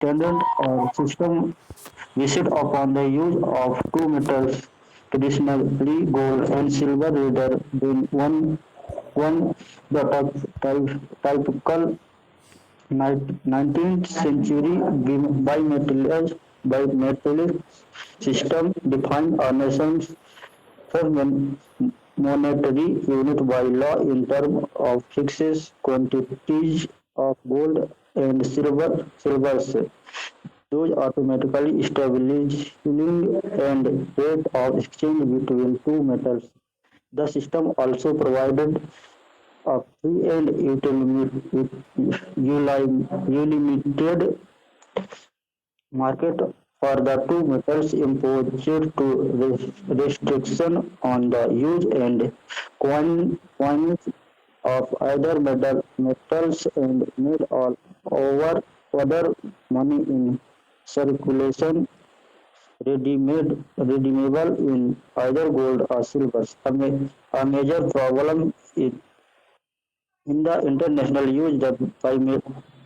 standard or system based upon the use of two metals, traditionally gold and silver, rather than one the typical 19th century bimetallic system defined a nation's first monetary unit by law in terms of fixed quantities of gold and silvers. Those automatically establishing and rate of exchange between two metals. The system also provided a free and unlimited market for the two metals imposed to restriction on the use and coinage of either metals and made all over other money in circulation redeemable in either gold or silver. A major problem in the international use of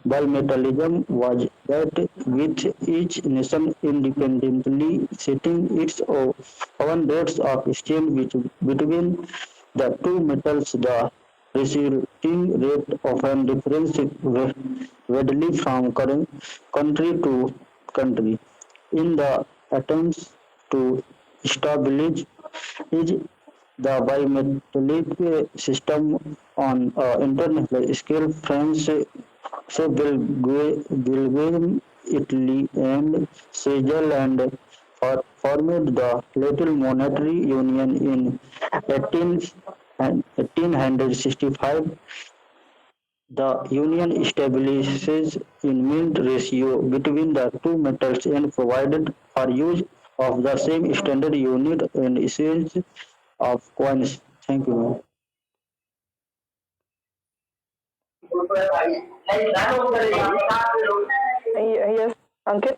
bimetallism was that with each nation independently setting its own rates of exchange between the two metals, the resulting rate often differs widely from country to country. In the attempts to establish the bimetallic system on international scale, France, Belgium, Italy, and Switzerland formed the Little Monetary Union in 18, 1865. The union establishes in mint ratio between the two metals and provided for use of the same standard unit and issuance of coins. Thank you. Yes, Ankit.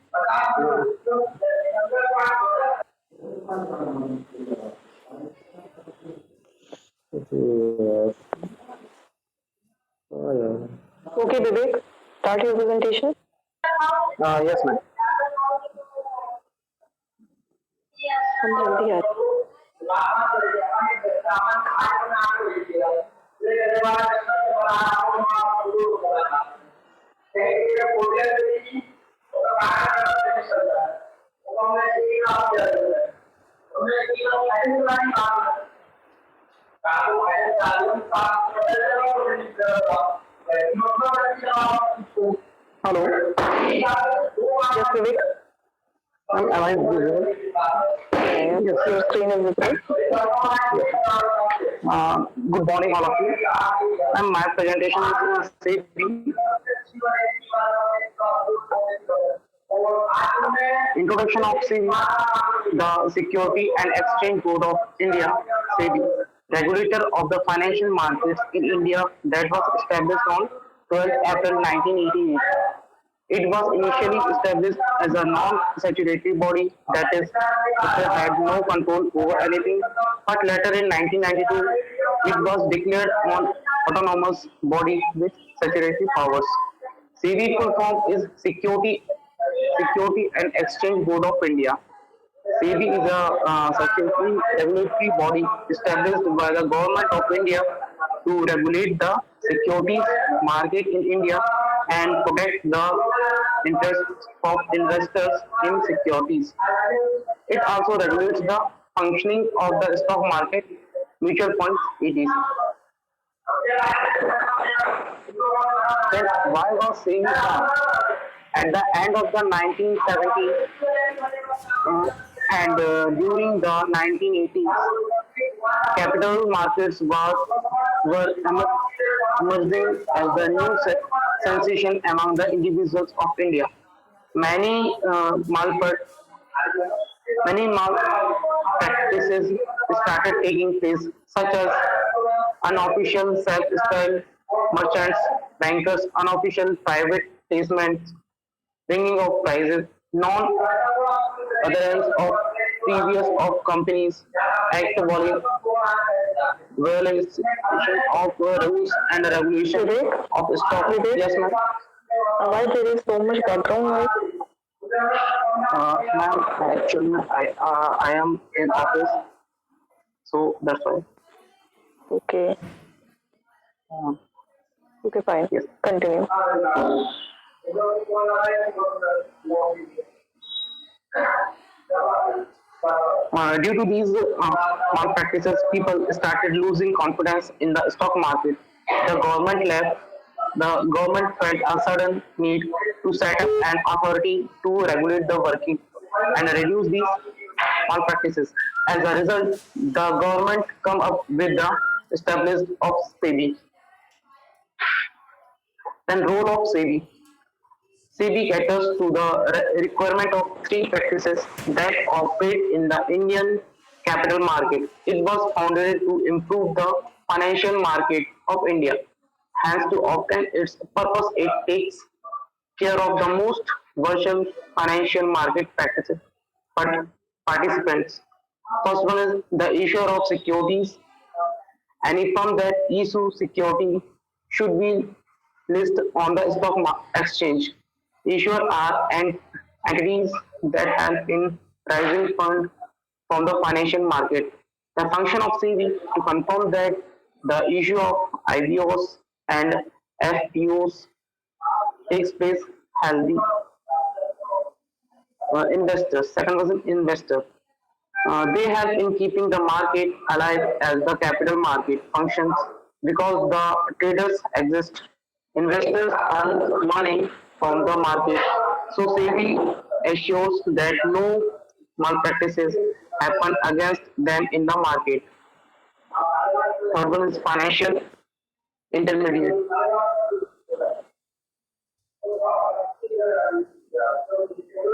Yes. Oh, yeah. Okay, Vivek, start your presentation. Yes, ma'am. हम जल्दी आ Hello. Yes, Vivek. Am I visible? Yes, your screen is visible. Good morning, all of you. And my presentation is safety. Introduction of SEBI, the Security and Exchange Board of India, SEBI, regulator of the financial markets in India that was established on 12th April 1988. It was initially established as a non-statutory body, that is, it had no control over anything, but later in 1992, it was declared an autonomous body with statutory powers. SEBI full form is Security and Exchange Board of India. SEBI is a statutory regulatory body established by the Government of India to regulate the securities market in India and protect the interests of investors in securities. It also regulates the functioning of the stock market, mutual funds, etc. Then why was SEBI formed? At the end of the 1970s and during the 1980s, capital markets were emerging as the new sensation among the individuals of India. Many many malpractices started taking place, such as unofficial self-styled merchants, bankers, unofficial private placements, bringing of prices, non-adherence of previous of companies, act violation of rules and regulation Vivek, of stock. Vivek, Yes, ma'am. why there is so much background noise? Ma'am, actually, I am in office, so that's why. Okay. Um, Okay, fine. yes. Continue. Due to these malpractices, people started losing confidence in the stock market. The government left. The government felt a sudden need to set up an authority to regulate the working and reduce these malpractices. As a result, the government come up with the established of SEBI. Then role of SEBI. SEBI caters to the requirement of three practices that operate in the Indian capital market. It was founded to improve the financial market of India. Hence, to obtain its purpose, it takes care of the most virtual financial market practices. But participants. First one is the issuer of securities. Any firm that issue security should be listed on the stock exchange. Issuers are entities that help in raising funds from the financial market. The function of SEBI to confirm that the issue of IBOs and FPOs takes place healthy investors. Second was an investor. They help in keeping the market alive as the capital market functions because the traders exist. Investors earn money from the market. So SEBI assures that no malpractices happen against them in the market. Third one is financial intermediate.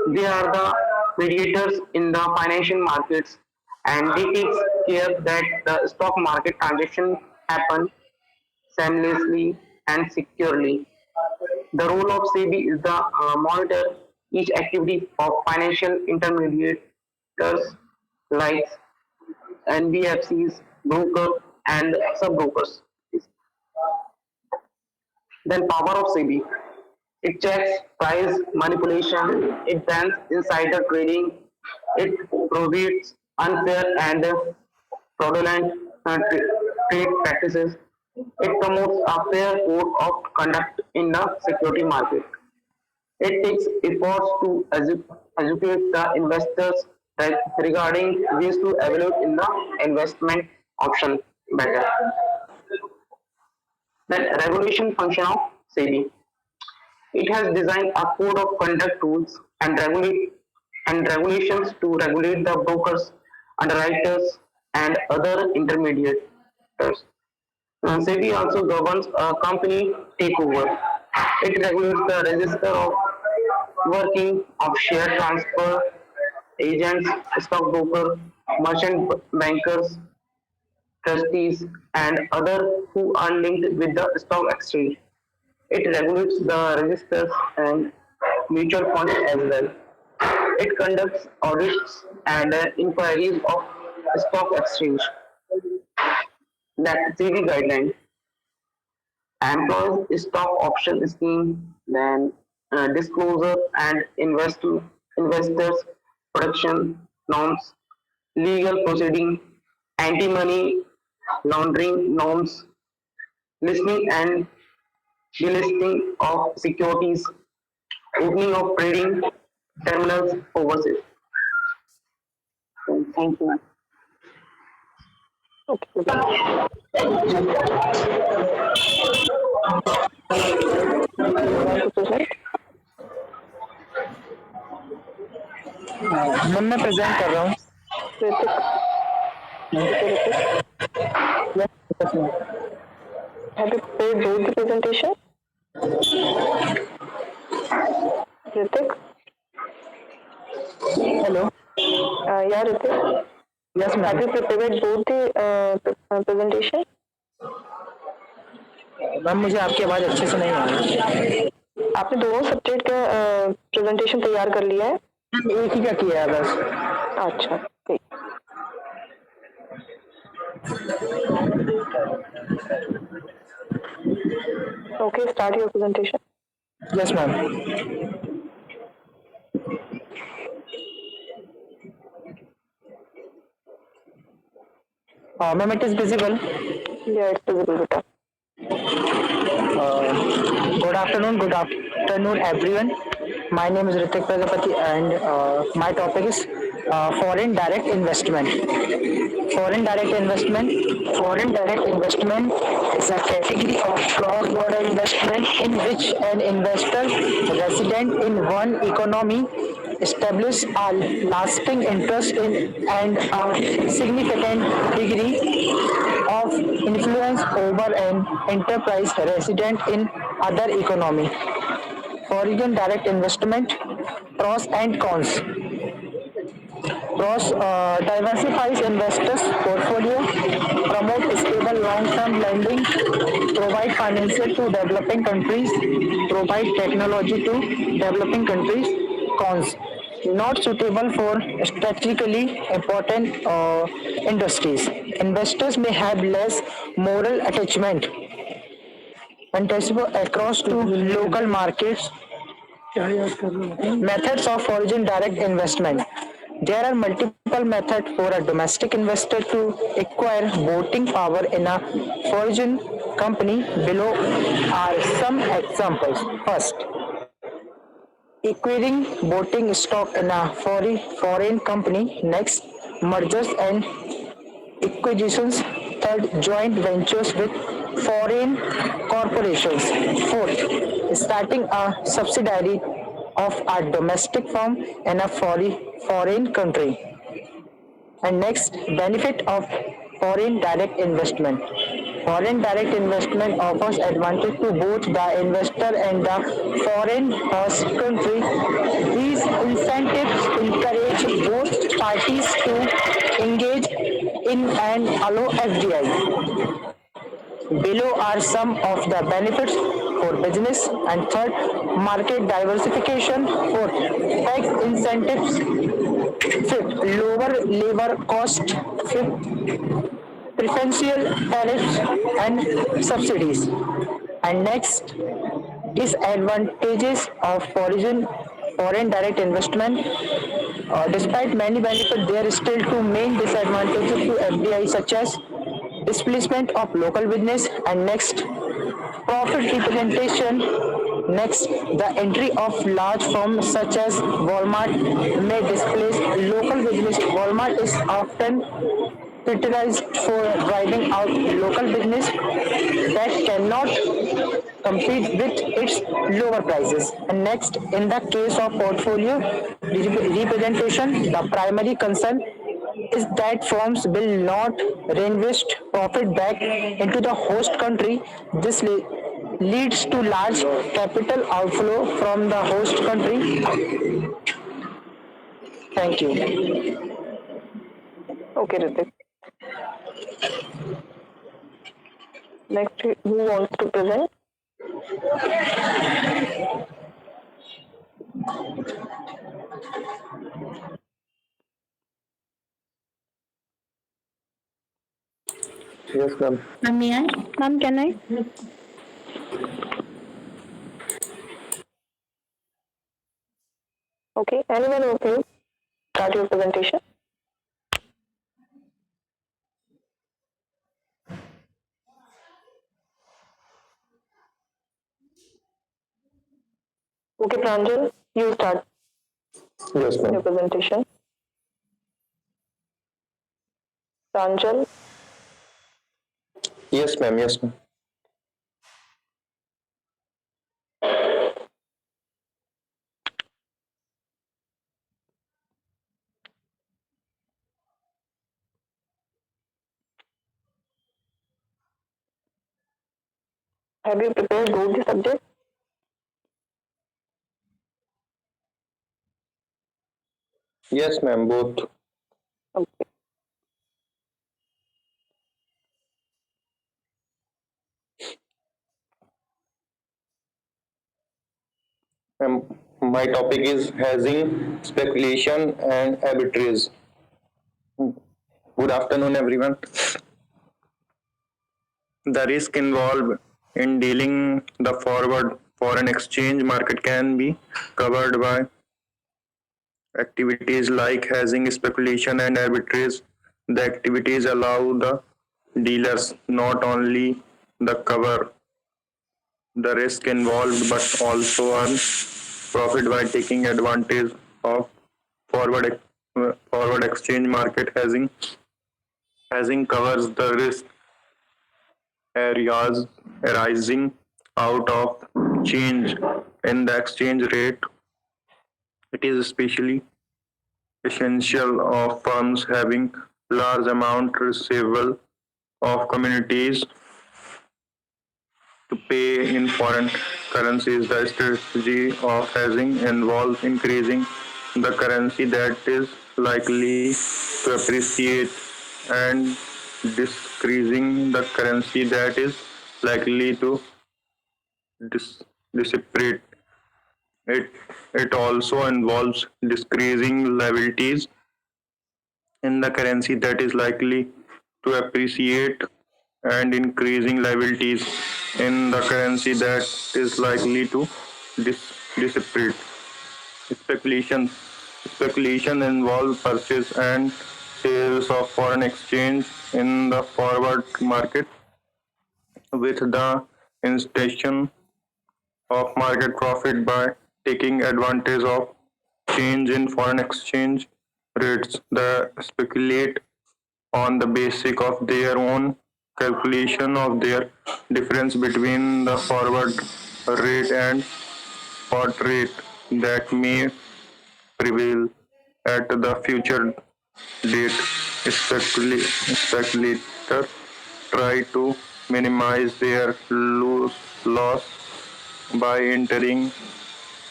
They are the mediators in the financial markets and they take care that the stock market transaction happen seamlessly and securely. The role of SEBI is the monitor each activity of financial intermediators like NBFCs, broker and sub-brokers. Then power of SEBI. It checks price manipulation, it bans insider trading, it prohibits unfair and fraudulent trade practices, it promotes a fair code of conduct in the security market. It takes efforts to educate the investors regarding ways to evaluate in the investment option better. Then regulation function of SEBI. It has designed a code of conduct rules and regulations to regulate the brokers, underwriters, and other intermediaries. SEBI also governs a company takeover. It regulates the register of working of share transfer, agents, stockbroker, merchant bankers, trustees, and other who are linked with the stock exchange. It regulates the registers and mutual funds as well. It conducts audits and inquiries of stock exchange. That SEBI guideline employs stock option scheme, then disclosure and investors protection norms, legal proceeding, anti-money laundering norms, listing and delisting of securities, opening of trading terminals overseas. Thank you. Okay. You want to present? Ma'am मैं present कर रहा हूँ। Ritik. Okay, Ritik. Yes, ma'am. Have you prepared both the presentation? Ritik? Hello. Yeah, Ritik. Yes, Have ma'am. you prepared both the presentation? Ma'am मुझे आपकी आवाज़ अच्छे से नहीं आ रही। आपने दोनों सब्जेक्ट का प्रेजेंटेशन तैयार कर लिया है? एक ही का किया है बस। अच्छा, ठीक। Okay, start your presentation. Yes, ma'am. Ma'am, it is visible. Yeah, it's visible, beta. Good afternoon, everyone. My name is Ritik Prajapati, and my topic is foreign direct investment. Foreign direct investment. Foreign direct investment is a category of cross-border investment in which an investor resident in one economy establish a lasting interest in and a significant degree of influence over an enterprise resident in other economy. Foreign direct investment pros and cons. Pros diversifies investors' portfolio, promote stable long-term lending, provide financial to developing countries, provide technology to developing countries. Cons not suitable for strategically important industries. Investors may have less moral attachment and accessible across to local markets. Methods of foreign direct investment. There are multiple methods for a domestic investor to acquire voting power in a foreign company. Below are some examples. First, acquiring voting stock in a foreign company. Next, mergers and acquisitions. Third, joint ventures with foreign corporations. Fourth, starting a subsidiary of a domestic firm in a foreign country. And next, benefit of foreign direct investment. Foreign direct investment offers advantage to both the investor and the foreign host country. These incentives encourage both parties to engage in and allow FDI. Below are some of the benefits for business. And third, market diversification. Fourth, tax incentives. Fifth, lower labor cost. Fifth, preferential tariffs and subsidies. And next, disadvantages of foreign direct investment. Despite many benefits, there are still two main disadvantages to FDI, such as displacement of local business, and next, profit representation. Next, the entry of large firms such as Walmart may displace local business. Walmart is often criticized for driving out local business that cannot compete with its lower prices. And next, in the case of portfolio representation, the primary concern is that firms will not reinvest profit back into the host country. This leads to large capital outflow from the host country. Thank you. Okay, Ritik. Next, who wants to present? Yes, ma'am. May I? Ma'am, can I? Okay, anyone okay? Start your presentation. Okay, Pranjal, you start Yes, your ma'am. presentation. Pranjal, Yes, ma'am. Yes, ma'am. have you prepared both the subjects? Yes, ma'am. Both. Okay. My topic is hedging, speculation, and arbitrage. Good afternoon, everyone. The risk involved in dealing the forward foreign exchange market can be covered by activities like hedging, speculation, and arbitrage. The activities allow the dealers not only the cover the risk involved but also earn profit by taking advantage of forward exchange market hedging covers the risk areas arising out of change in the exchange rate. It is especially essential of firms having large amount receivable of communities to pay in foreign currencies. The strategy of hedging involves increasing the currency that is likely to appreciate and decreasing the currency that is likely to dissipate. It, it also involves decreasing liabilities in the currency that is likely to appreciate and increasing liabilities in the currency that is likely to dissipate. Speculation speculation involves purchase and sales of foreign exchange in the forward market with the intention of market profit by taking advantage of change in foreign exchange rates. They speculate on the basis of their own calculation of their difference between the forward rate and spot rate that may prevail at the future date. Speculators try to minimize their loss by entering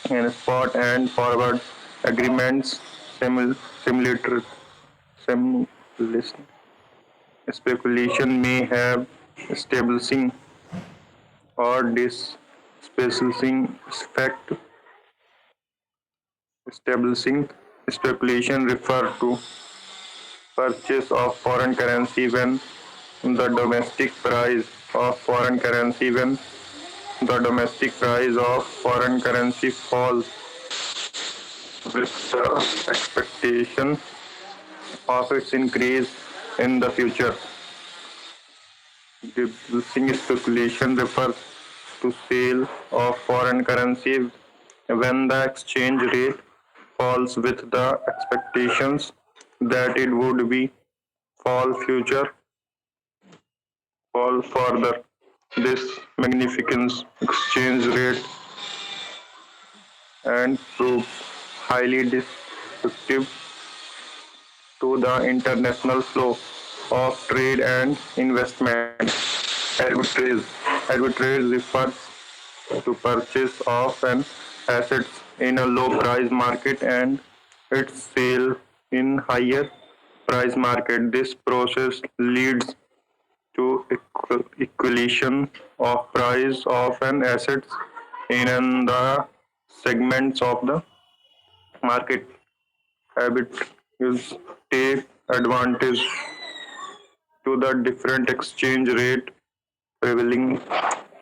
in spot and forward agreements. Simulator speculation may have establishing or displacing effect. Establishing speculation refer to purchase of foreign currency when the domestic price of foreign currency when the domestic price of foreign currency falls with the expectation of its increase in the future. Debasing speculation refers to sale of foreign currency when the exchange rate falls with the expectations that it would be fall further. This magnificent exchange rate and proves highly disruptive to the international flow of trade and investment. Arbitrage. Arbitrage refers to purchase of an asset in a low price market and its sale in higher price market. This process leads to equalization of price of an asset in the segments of the market. Arbitrage take advantage to the different exchange rate prevailing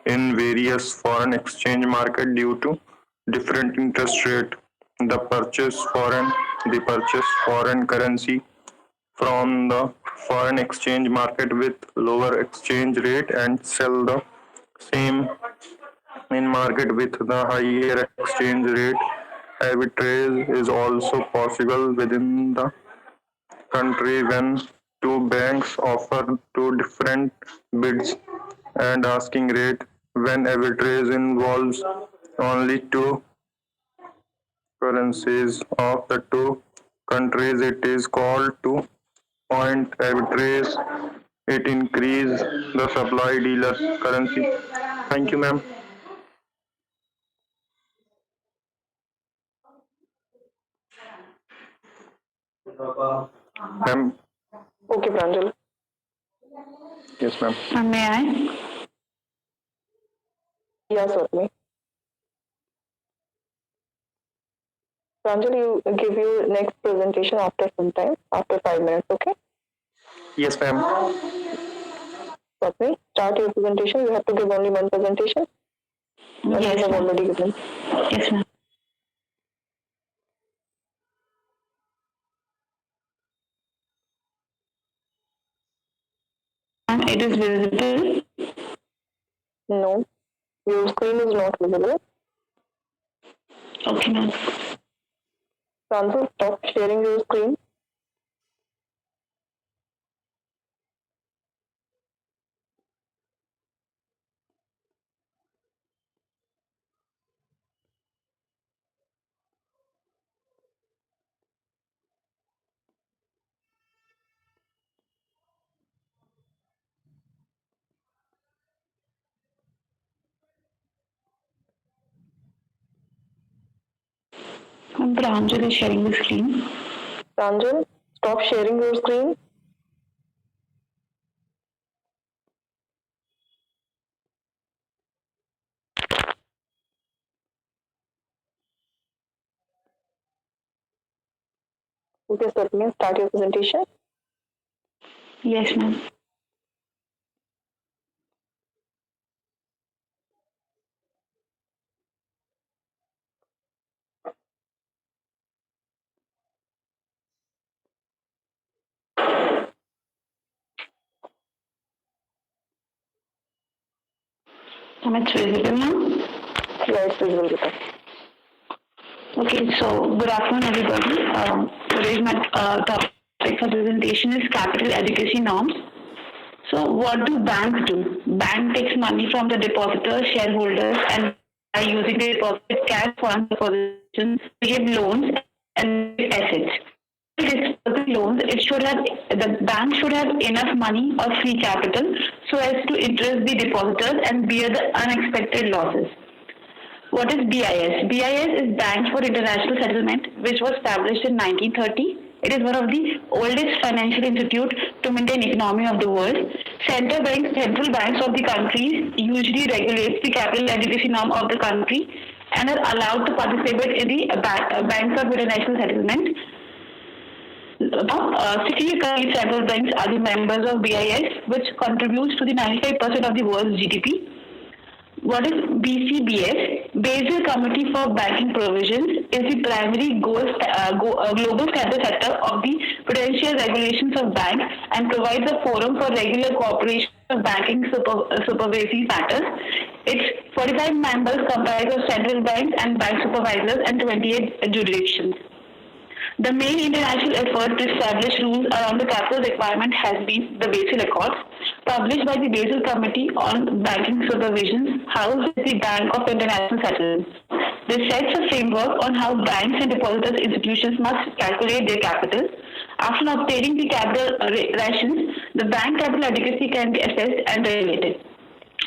in various foreign exchange market due to different interest rate. The purchase foreign currency from the foreign exchange market with lower exchange rate and sell the same in market with the higher exchange rate. Arbitrage is also possible within the country when two banks offer two different bids and asking rate. When arbitrage involves only two currencies of the two countries, it is called two point arbitrage. It increases the supply dealer currency. Thank you, ma'am. Ma'am. Okay, Pranjal. Yes, ma'am. May I? Yes, certainly. Pranjal, you give your next presentation after some time, after 5 minutes, okay? Yes, ma'am. Certainly. Start your presentation. You have to give only one presentation. And I Yes, have ma'am. already given. Yes, ma'am. It is visible. No, your screen is not visible. Okay, ma'am. Pranjal, stop sharing your screen. Pranjal is sharing the screen. Pranjal, stop sharing your screen. Okay, Satya, start your presentation. Yes, ma'am. Am I visible now? Yeah, it's visible. Gita. Okay, so good afternoon, everybody. Today's my topic for presentation is capital adequacy norms. So, what do banks do? Bank takes money from the depositors, shareholders, and by using the deposit cash funds positions to give loans and assets. Disbursing loans, the bank should have enough money or free capital so as to interest the depositors and bear the unexpected losses. What is BIS? BIS is Bank for International Settlement, which was established in 1930. It is one of the oldest financial institutes to maintain economy of the world. Central banks of the countries usually regulates the capital adequacy norm of the country and are allowed to participate in the Banks of International Settlement. 60 central banks are the members of BIS, which contributes to the 95% of the world's GDP. What is BCBS? Basel Committee for Banking Provisions is the primary global standard setter of the prudential regulations of banks and provides a forum for regular cooperation of banking supervisory matters. Its 45 members comprise of central banks and bank supervisors and 28 jurisdictions. The main international effort to establish rules around the capital requirement has been the Basel Accords, published by the Basel Committee on Banking Supervision, housed at the Bank of International Settlements. This sets a framework on how banks and depositors institutions must calculate their capital. After obtaining the capital rations, the bank capital adequacy can be assessed and regulated.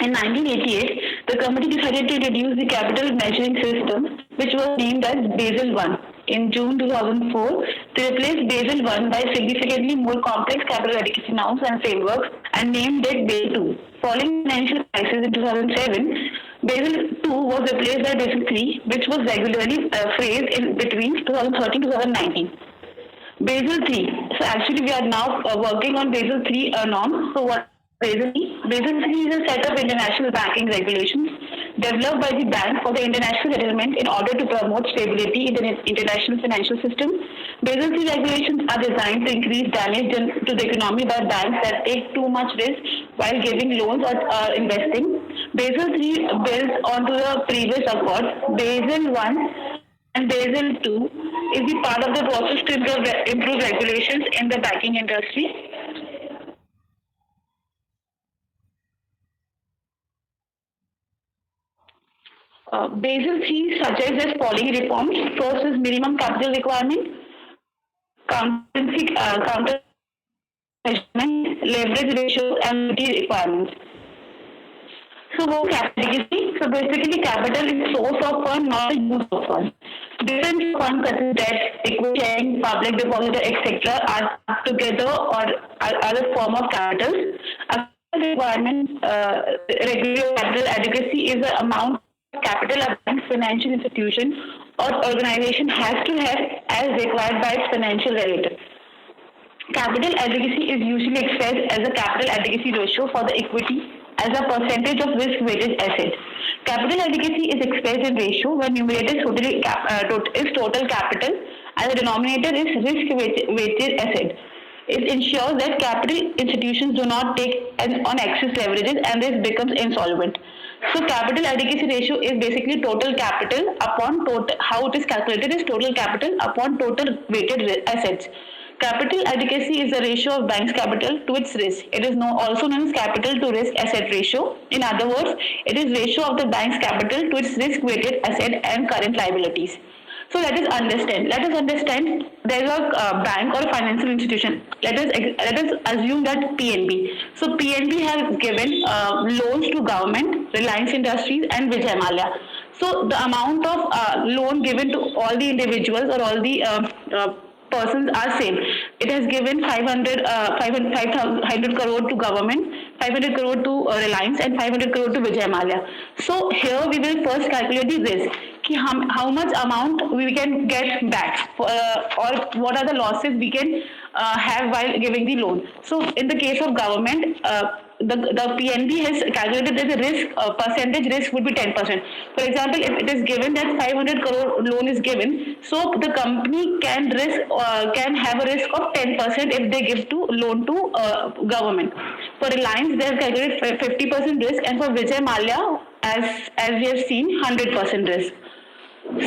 In 1988, the committee decided to introduce the capital measuring system, which was named as Basel I. In June 2004, they replaced Basel I by significantly more complex capital adequacy norms and frameworks and named it Basel II. Following the financial crisis in 2007, Basel II was replaced by Basel III, which was regularly phrased in between 2013 to 2019. Basel III. So actually, we are now working on Basel III norms. So what Basel III? Basel III is a set of international banking regulations developed by the Bank for the International Settlement in order to promote stability in the international financial system. Basel III regulations are designed to increase damage to the economy by banks that take too much risk while giving loans or investing. Basel III builds onto the previous accords. Basel I and Basel II is the part of the process to improve regulations in the banking industry. Basel III suggests as following reforms. First is minimum capital requirement, counter measurement, leverage ratio, and liquidity requirements. So what capital? So basically capital is source of fund, not a use of fund. Different funds such as debt, equity, public deposit, etc. are together or are other form of capital. A requirement regular capital adequacy is the amount of capital a bank, financial institution or organization has to have as required by its financial regulator. Capital adequacy is usually expressed as a capital adequacy ratio for the equity as a percentage of risk-weighted assets. Capital adequacy is expressed in ratio where numerator is total capital and the denominator is risk-weighted asset. It ensures that capital institutions do not take on excess leverages and this becomes insolvent. So capital adequacy ratio is basically total capital upon total, how it is calculated is total capital upon total weighted assets. Capital adequacy is the ratio of bank's capital to its risk. It is also known as capital to risk asset ratio. In other words, it is ratio of the bank's capital to its risk weighted asset and current liabilities. So let us understand. Let us understand there is a bank or a financial institution. Let us assume that PNB. So PNB has given loans to government, Reliance Industries, and Vijay Mallya. So the amount of loan given to all the individuals or all the persons are same. It has given 500 crore to government, 500 crore to Reliance, and 500 crore to Vijay Mallya. So here we will first calculate the risk. How much amount we can get back or what are the losses we can have while giving the loan. So in the case of government, the PNB has calculated that the risk percentage risk would be 10%. For example, if it is given that 500 crore loan is given, so the company can have a risk of 10% if they give to loan to government. For Reliance, they have calculated 50% risk, and for Vijay Mallya, as we have seen, 100% risk.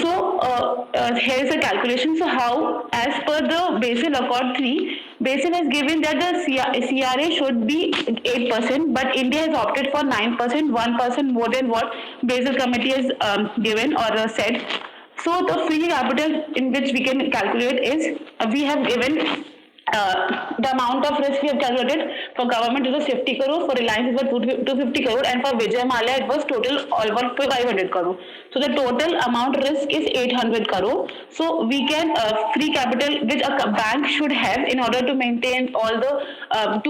So here is a calculation. So how, as per the Basel Accord 3, Basel has given that the CRA should be 8%, but India has opted for 9%, 1% more than what Basel Committee has given or said. So the free capital in which we can calculate is we have given the amount of risk we have calculated. For government it was 50 crore, for Reliance it was 250 crore, and for Vijay Mallya it was total almost 500 crore. So the total amount risk is 800 crore. So we can free capital which a bank should have in order to maintain all the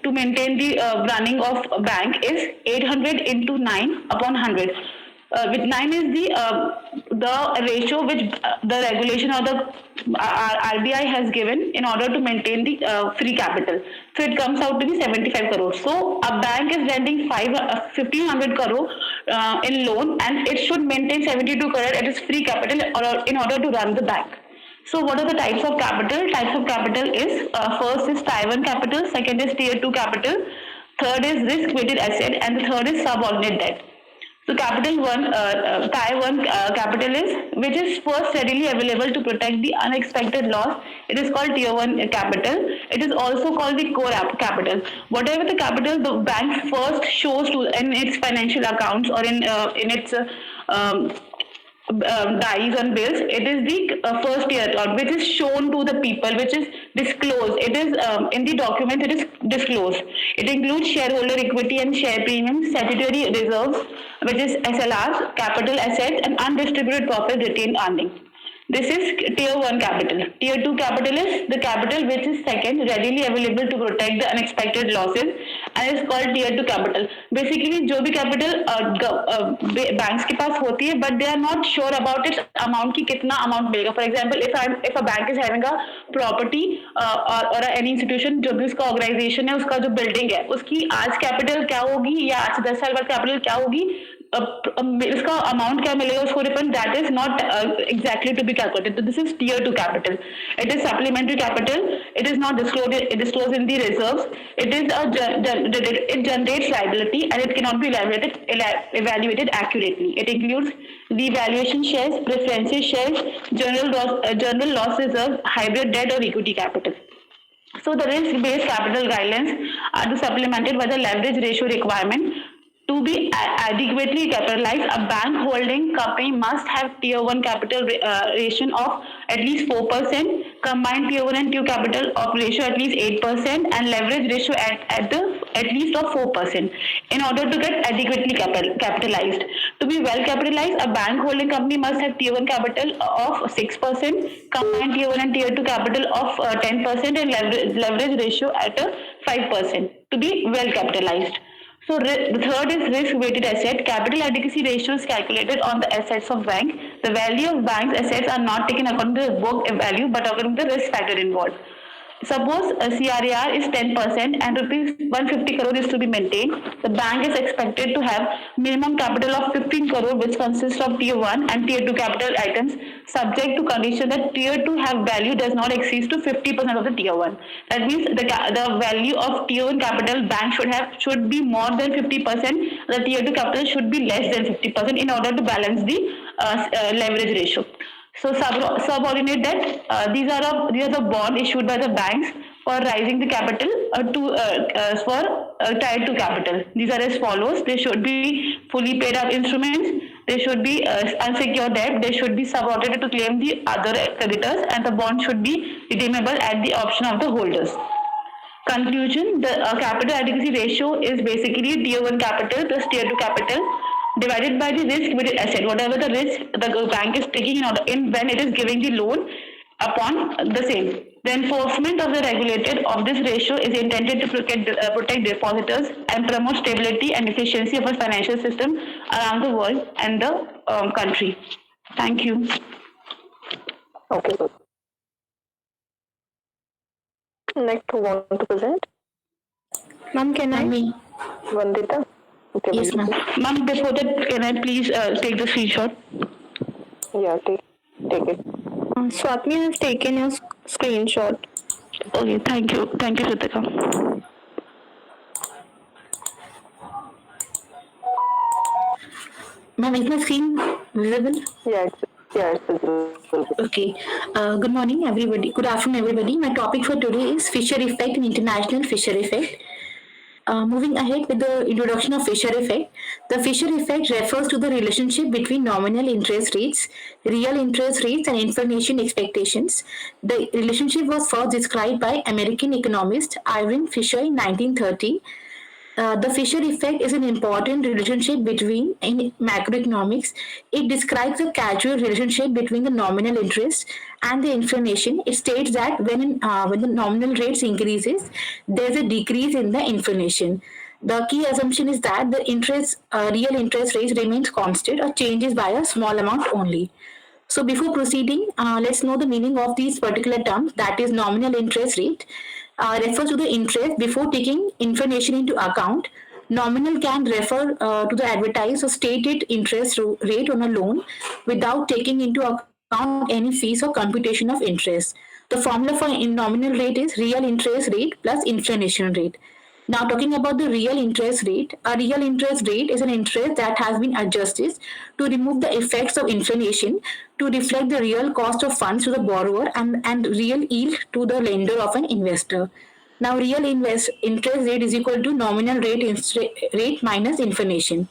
to maintain the running of a bank is 800 into 9 upon 100. With 9 is the ratio which the regulation or the RBI has given in order to maintain the free capital. So it comes out to be 75 crore. So a bank is lending 1500 crore in loan, and it should maintain 72 crore at its free capital in order to run the bank. So what are the types of capital? Types of capital is first is Tier 1 capital, second is Tier 2 capital, third is risk weighted asset, and the third is subordinate debt. So capital 1, Tier 1 capital is which is first readily available to protect the unexpected loss. It is called Tier 1 capital. It is also called the core capital. Whatever the capital the bank first shows to in its financial accounts or in its dies on bills, it is the first year which is shown to the people, which is disclosed. It is in the document, it is disclosed. It includes shareholder equity and share premiums, statutory reserves, which is SLRs, capital assets, and undistributed profit retained earnings. This is Tier 1 capital. Tier 2 capital is the capital which is second, readily available to protect the unexpected losses, and is called Tier 2 capital. Basically, जो भी capital banks के पास होती है, but they are not sure about its amount की कितना amount मिलेगा. For example, if a bank is having a property or any institution, जो भी उसका organization है, उसका जो building है, उसकी आज capital क्या होगी या आज 10 साल बाद capital क्या होगी, इसका अमाउंट क्या मिलेगा उसको refund, that is not exactly to be calculated. तो this is tier 2 capital. It is supplementary capital. It is not disclosed in the reserves. It it generates liability and it cannot be evaluated accurately. It includes revaluation shares, preferential shares, general loss reserves, hybrid debt or equity capital. So the risk-based capital guidelines are supplemented by the leverage ratio requirement. To be adequately capitalized, a bank holding company must have Tier 1 capital ratio of at least 4%, combined Tier 1 and Tier 2 capital of ratio at least 8%, and leverage ratio at least of 4% in order to get adequately capitalized. To be well capitalized, a bank holding company must have Tier 1 capital of 6%, combined Tier 1 and Tier 2 capital of 10%, and leverage ratio at 5% to be well capitalized. So the third is risk-weighted asset. Capital adequacy ratio is calculated on the assets of bank. The value of bank's assets are not taken according to the book value, but according to the risk factor involved. Suppose a CRAR is 10% and rupees 150 crore is to be maintained. The bank is expected to have minimum capital of 15 crore, which consists of tier 1 and tier 2 capital items, subject to condition that tier 2 have value does not exceed to 50% of the tier 1. That means the value of tier 1 capital bank should be more than 50%. The tier 2 capital should be less than 50% in order to balance the leverage ratio. So subordinate debt, these are the bond issued by the banks for raising the capital for tier 2 capital. These are as follows. They should be fully paid up instruments. They should be unsecured debt. They should be subordinated to claim the other creditors, and the bond should be redeemable at the option of the holders. Conclusion: the capital adequacy ratio is basically tier 1 capital plus tier 2 capital divided by the risk-weighted asset, whatever the risk the bank is taking in when it is giving the loan upon the same. The enforcement of the regulated of this ratio is intended to protect depositors and promote stability and efficiency of a financial system around the world and the country. Thank you. Okay, good. Next, who want to present? Ma'am, can I? Me. Vandita? Okay, Yes, ma'am. Ma'am, before that, can I please take the screenshot? Yeah, take it. Swatmi has taken your screenshot. Okay, thank you. Thank you, Ritika. Ma'am, is my screen visible? It's visible. Okay. Good morning, everybody. Good afternoon, everybody. My topic for today is Fisher effect and international Fisher effect. Moving ahead with the introduction of Fisher effect, the Fisher effect refers to the relationship between nominal interest rates, real interest rates, and inflation expectations. The relationship was first described by American economist Irving Fisher in 1930. The Fisher effect is an important relationship in macroeconomics. It describes a causal relationship between the nominal interest and the inflation. It states that when the nominal rates increases, there is a decrease in the inflation. The key assumption is that the real interest rates remains constant or changes by a small amount only. So before proceeding, let's know the meaning of these particular terms. That is, nominal interest rate refers to the interest before taking inflation into account. Nominal can refer to the advertised or stated interest rate on a loan without taking into account any fees or computation of interest. The formula for nominal rate is real interest rate plus inflation rate. Now, talking about the real interest rate, a real interest rate is an interest that has been adjusted to remove the effects of inflation to reflect the real cost of funds to the borrower and real yield to the lender of an investor. Now, real interest rate is equal to nominal rate minus inflation.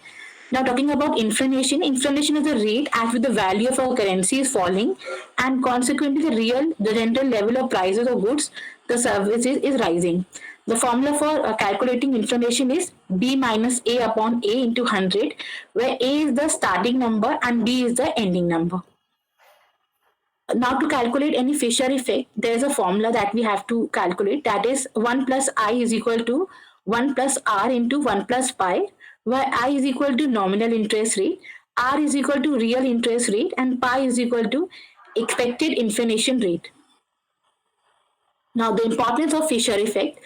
Now, talking about inflation is a rate at which the value of our currency is falling, and consequently, the general level of prices of goods, the services is rising. The formula for calculating inflation is B minus A upon A into 100, where A is the starting number and B is the ending number. Now, to calculate any Fisher effect, there is a formula that we have to calculate. That is 1 plus I is equal to 1 plus R into 1 plus pi, where I is equal to nominal interest rate, R is equal to real interest rate, and pi is equal to expected inflation rate. Now, the importance of Fisher effect.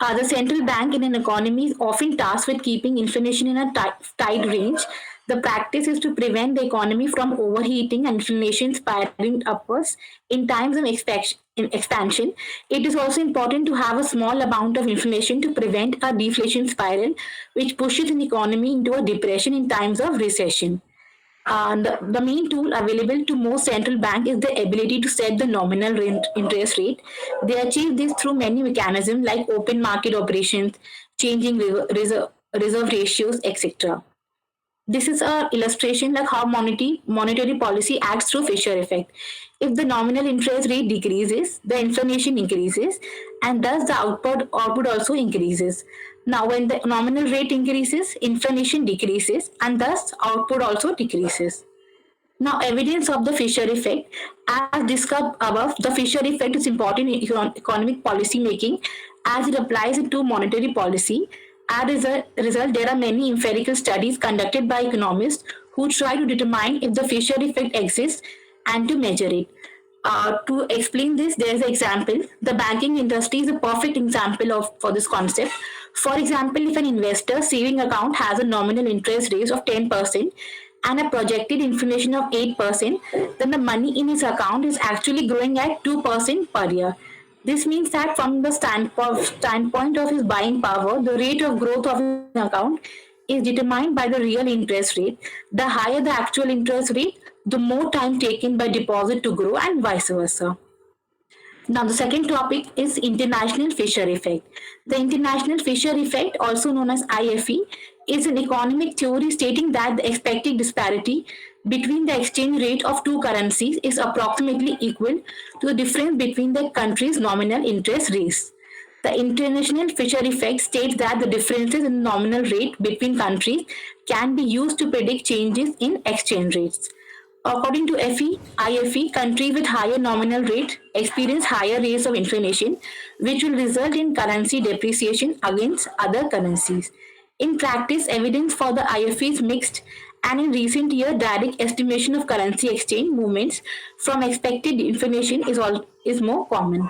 The central bank in an economy is often tasked with keeping inflation in a tight range. The practice is to prevent the economy from overheating and inflation spiraling upwards in times of expansion. It is also important to have a small amount of inflation to prevent a deflation spiral, which pushes an economy into a depression in times of recession. The main tool available to most central banks is the ability to set the nominal interest rate. They achieve this through many mechanisms like open market operations, changing reserve ratios, etc. This is an illustration like how monetary policy acts through Fisher effect. If the nominal interest rate decreases, the inflation increases, and thus the output also increases. Now, when the nominal rate increases, inflation decreases, and thus output also decreases. Now, evidence of the Fisher effect. As discussed above, the Fisher effect is important in economic policy making as it applies to monetary policy. As a result, there are many empirical studies conducted by economists who try to determine if the Fisher effect exists and to measure it. To explain this, there is an example. The banking industry is a perfect example for this concept. For example, if an investor saving account has a nominal interest rate of 10% and a projected inflation of 8%, then the money in his account is actually growing at 2% per year. This means that from the standpoint of his buying power, the rate of growth of his account is determined by the real interest rate. The higher the actual interest rate, the more time taken by deposit to grow and vice versa. Now, the second topic is international Fisher effect. The international Fisher effect, also known as IFE, is an economic theory stating that the expected disparity between the exchange rate of two currencies is approximately equal to the difference between the country's nominal interest rates. The international Fisher effect states that the differences in nominal rate between countries can be used to predict changes in exchange rates. According to IFE, countries with higher nominal rate experience higher rates of inflation, which will result in currency depreciation against other currencies. In practice, evidence for the IFE is mixed, and in recent years, direct estimation of currency exchange movements from expected inflation is more common.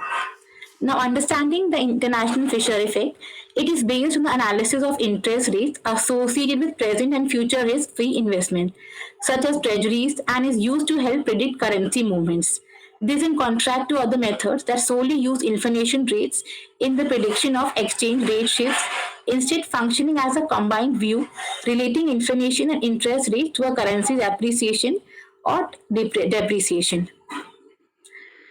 Now, understanding the international Fisher effect, it is based on the analysis of interest rates associated with present and future risk-free investment, such as treasuries, and is used to help predict currency movements. This in contrast to other methods that solely use inflation rates in the prediction of exchange rate shifts, instead functioning as a combined view relating inflation and interest rates to a currency's appreciation or depreciation.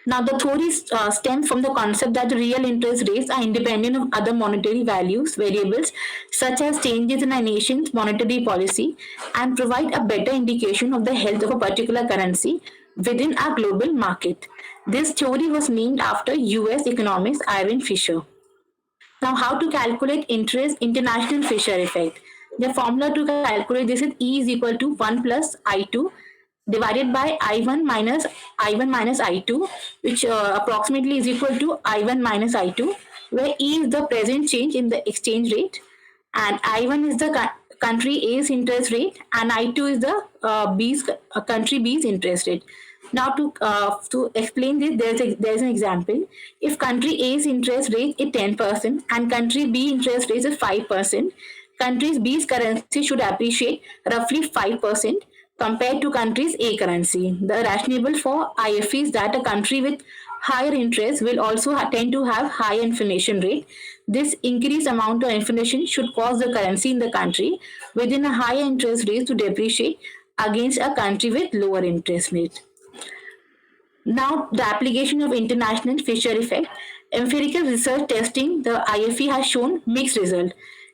Now, the theory stems from the concept that the real interest rates are independent of other monetary variables, such as changes in a nation's monetary policy, and provide a better indication of the health of a particular currency within a global market. This theory was named after US economist Irving Fisher. Now, how to calculate international Fisher effect? The formula to calculate this is E is equal to 1 plus I2 divided by I1 minus I2, which approximately is equal to I1 minus I2, where E is the present change in the exchange rate, and I1 is the country A's interest rate, and I2 is the country B's interest rate. Now, to explain this, there's an example. If country A's interest rate is 10% and country B interest rate is 5%, countries B's currency should appreciate roughly 5% compared to countries A currency. The rationale for IFE is that a country with higher interest will also tend to have higher inflation rate. This increased amount of inflation should cause the currency in the country within a higher interest rate to depreciate against a country with lower interest rate. Now, the application of international Fisher effect. Empirical research testing the IFE has shown mixed result,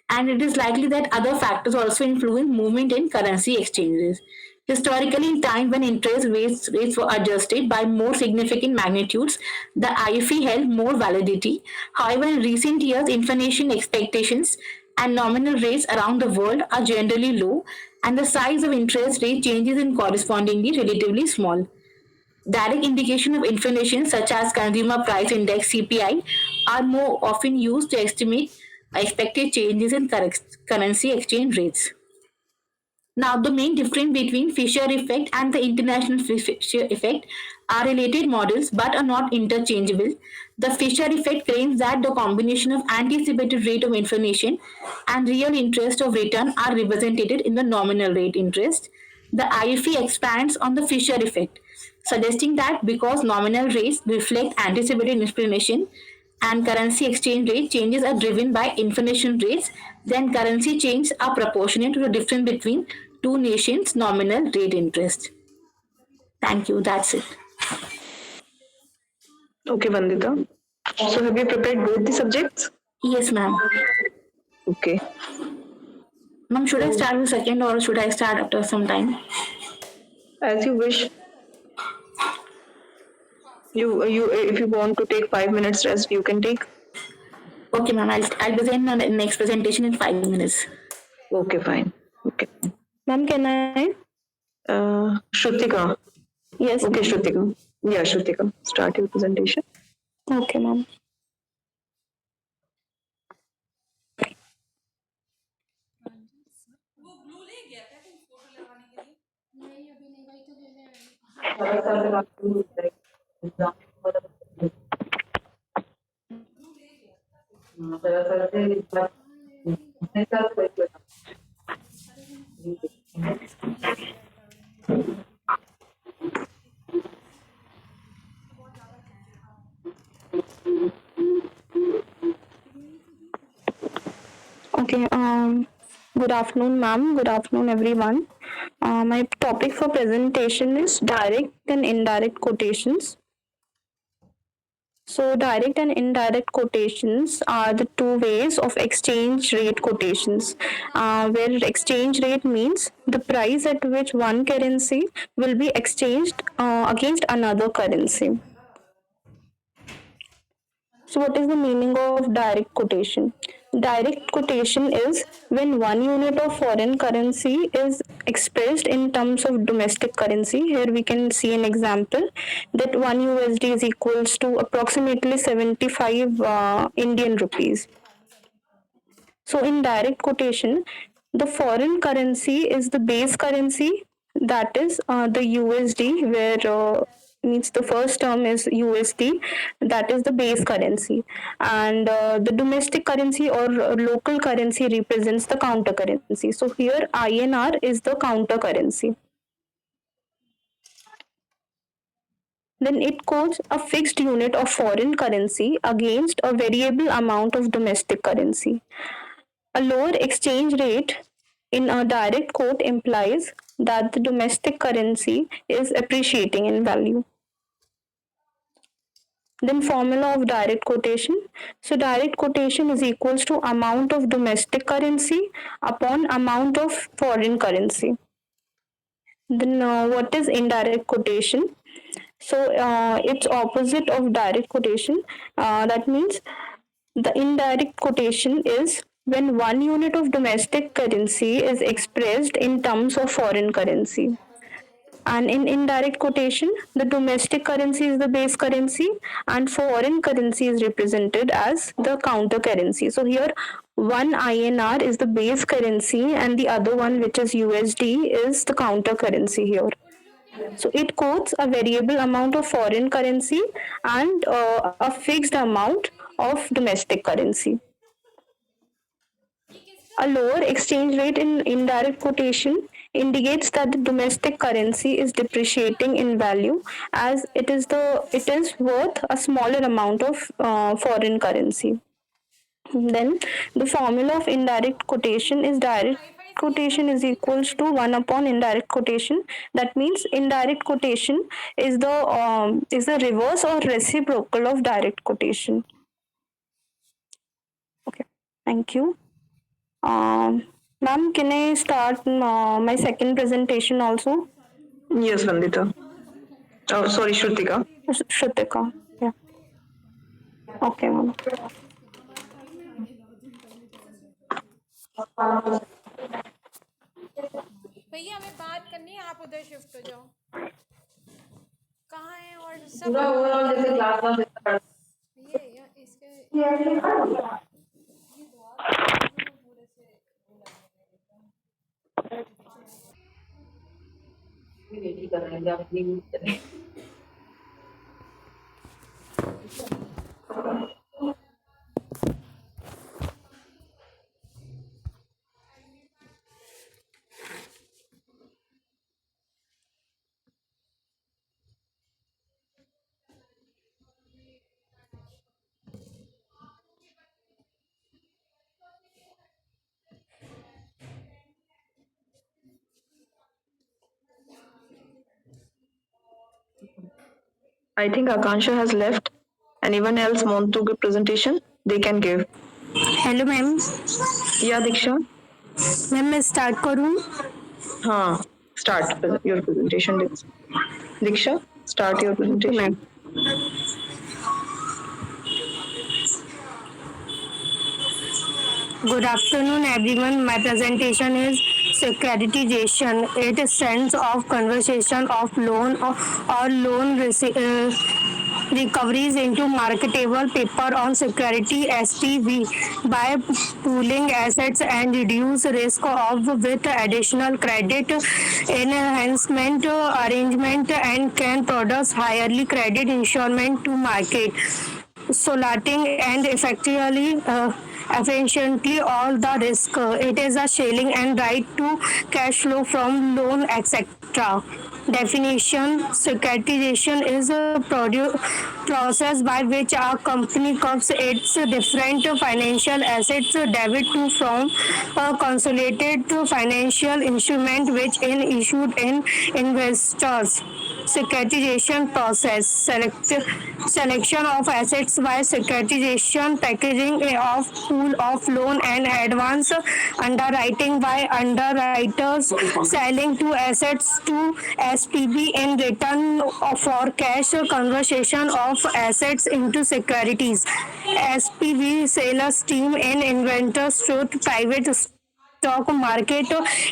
and it is likely that other factors also influence movement in currency exchanges. Historically, in time when interest rates were adjusted by more significant magnitudes, the IFE held more validity. However, in recent years, inflation expectations and nominal rates around the world are generally low, and the size of interest rate changes is correspondingly relatively small. Direct indication of inflation, such as consumer price index (CPI), are more often used to estimate expected changes in currency exchange rates. Now, the main difference between Fisher effect and the international Fisher effect are related models but are not interchangeable. The Fisher effect claims that the combination of anticipated rate of inflation and real interest of return are represented in the nominal rate interest. The IFE expands on the Fisher effect, suggesting that because nominal rates reflect anticipated inflation and currency exchange rate changes are driven by inflation rates, then currency changes are proportionate to the difference between two nations' nominal rate interest. Thank you. That's it. Okay, Vandita. So have you prepared both the subjects? Yes, ma'am. Okay. Ma'am, should I start with second or should I start after some time? As you wish. You if you want to take 5 minutes rest, you can take. Okay, ma'am. I'll begin the next presentation in 5 minutes. Okay, fine. Okay. Ma'am, can I? Shrutika. Yes. Okay, Shrutika. Yeah, Shrutika. Start your presentation. Okay, ma'am. Okay. Good afternoon, ma'am. Good afternoon, everyone. My topic for presentation is direct and indirect quotations. So, direct and indirect quotations are the two ways of exchange rate quotations, where exchange rate means the price at which one currency will be exchanged against another currency. So, what is the meaning of direct quotation? Direct quotation is when one unit of foreign currency is expressed in terms of domestic currency. Here we can see an example that 1 USD is equals to approximately 75 Indian rupees. So, in direct quotation, the foreign currency is the base currency, that is the USD, where means the first term is USD, that is the base currency, and the domestic currency or local currency represents the counter currency. So, here INR is the counter currency. Then it quotes a fixed unit of foreign currency against a variable amount of domestic currency. A lower exchange rate in a direct quote implies that the domestic currency is appreciating in value. Then formula of direct quotation. So direct quotation is equals to amount of domestic currency upon amount of foreign currency. Then what is indirect quotation? So it's opposite of direct quotation. That means the indirect quotation is when one unit of domestic currency is expressed in terms of foreign currency. And in indirect quotation, the domestic currency is the base currency and foreign currency is represented as the counter currency. So here one INR is the base currency and the other one, which is USD, is the counter currency here. So it quotes a variable amount of foreign currency and a fixed amount of domestic currency. A lower exchange rate in indirect quotation indicates that the domestic currency is depreciating in value as it is worth a smaller amount of foreign currency. Then the formula of indirect quotation is direct quotation is equals to 1 upon indirect quotation. That means indirect quotation is the reverse or reciprocal of direct quotation. Okay, thank you. Ma'am, can I start my second presentation also? Yes, Vandita. Oh, sorry, Shrutika. Shrutika. Yeah. Okay, ma'am. भैया हमें बात करनी है, आप उधर shift हो जाओ। कहाँ है और सब भैया इसके I think Akansha has left. Anyone else want to give presentation? They can give. Hello ma'am. Yeah, Diksha. Ma'am मैं स्टार्ट करूँ? हाँ, start your presentation. Diksha, start your presentation. Good afternoon, everyone. My presentation is securitization. It is sense of conversation of loan or recoveries into marketable paper on security SPV by pooling assets and reduce risk of with additional credit enhancement arrangement and can produce highly credit instrument to market soliciting and effectively efficiently all the risk. It is a selling and right to cash flow from loan, etc. Definition: securitization is a process by which a company copies its different financial assets debit to from a consolidated financial instrument which is issued in investors. Securitization process: selection of assets by securitization, packaging of pool of loan and advance, underwriting by underwriters, selling to assets to SPV in return for cash, conversion of assets into securities. SPV sales team in inventors to private stock market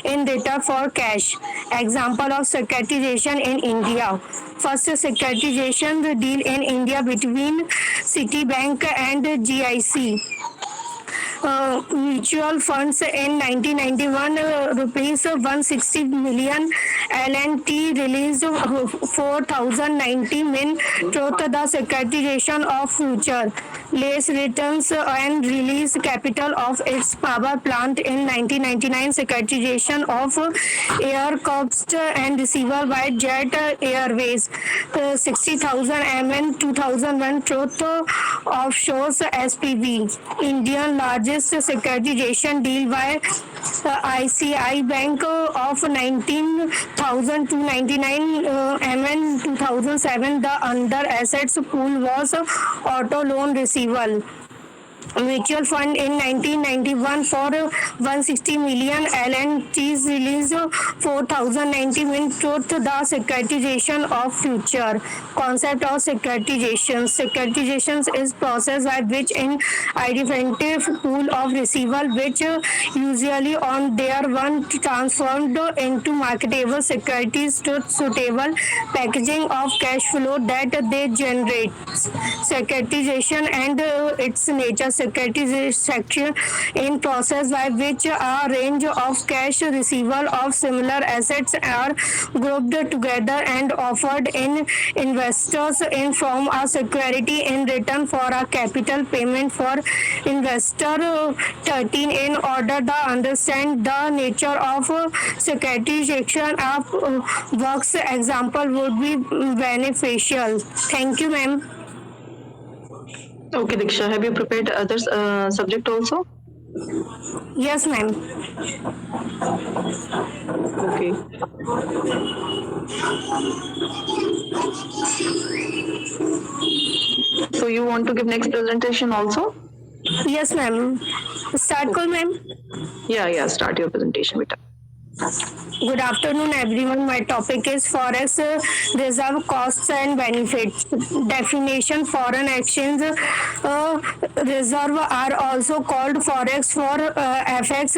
in return for cash. Example of securitization in India. First securitization deal in India between Citibank and GIC. Mutual funds in 1991 rupees 160 million L&T released 4090 min truth the securitization of future less returns and release capital of its power plant in 1999 securitization of aircraft and receiver by Jet Airways 60,000 MN 2001 truth offshore SPV. Indian largest securitization deal by ICI Bank of 19,299 MN 2007. The under assets pool was auto loan receivable. Mutual fund in 1991 for 160 million L&Ts released 4090 min truth the securitization of future. Concept of securitization: securitization is process by which an identified pool of receivable which usually on their one transformed into marketable securities to suitable packaging of cash flow that they generate. Securitization and its nature: securitization in process by which a range of cash receivable of similar assets are grouped together and offered in investors in form of security in return for a capital payment for investor. 13 in order to understand the nature of securitization of works example would be beneficial. Thank you, ma'am. Okay, Diksha, have you prepared other subject also? Yes, ma'am. Okay. So you want to give next presentation also? Yes, ma'am. Start call, ma'am. Yeah, start your presentation, beta. Good afternoon, everyone. My topic is Forex reserve costs and benefits. Definition: foreign exchange reserve are also called Forex for FX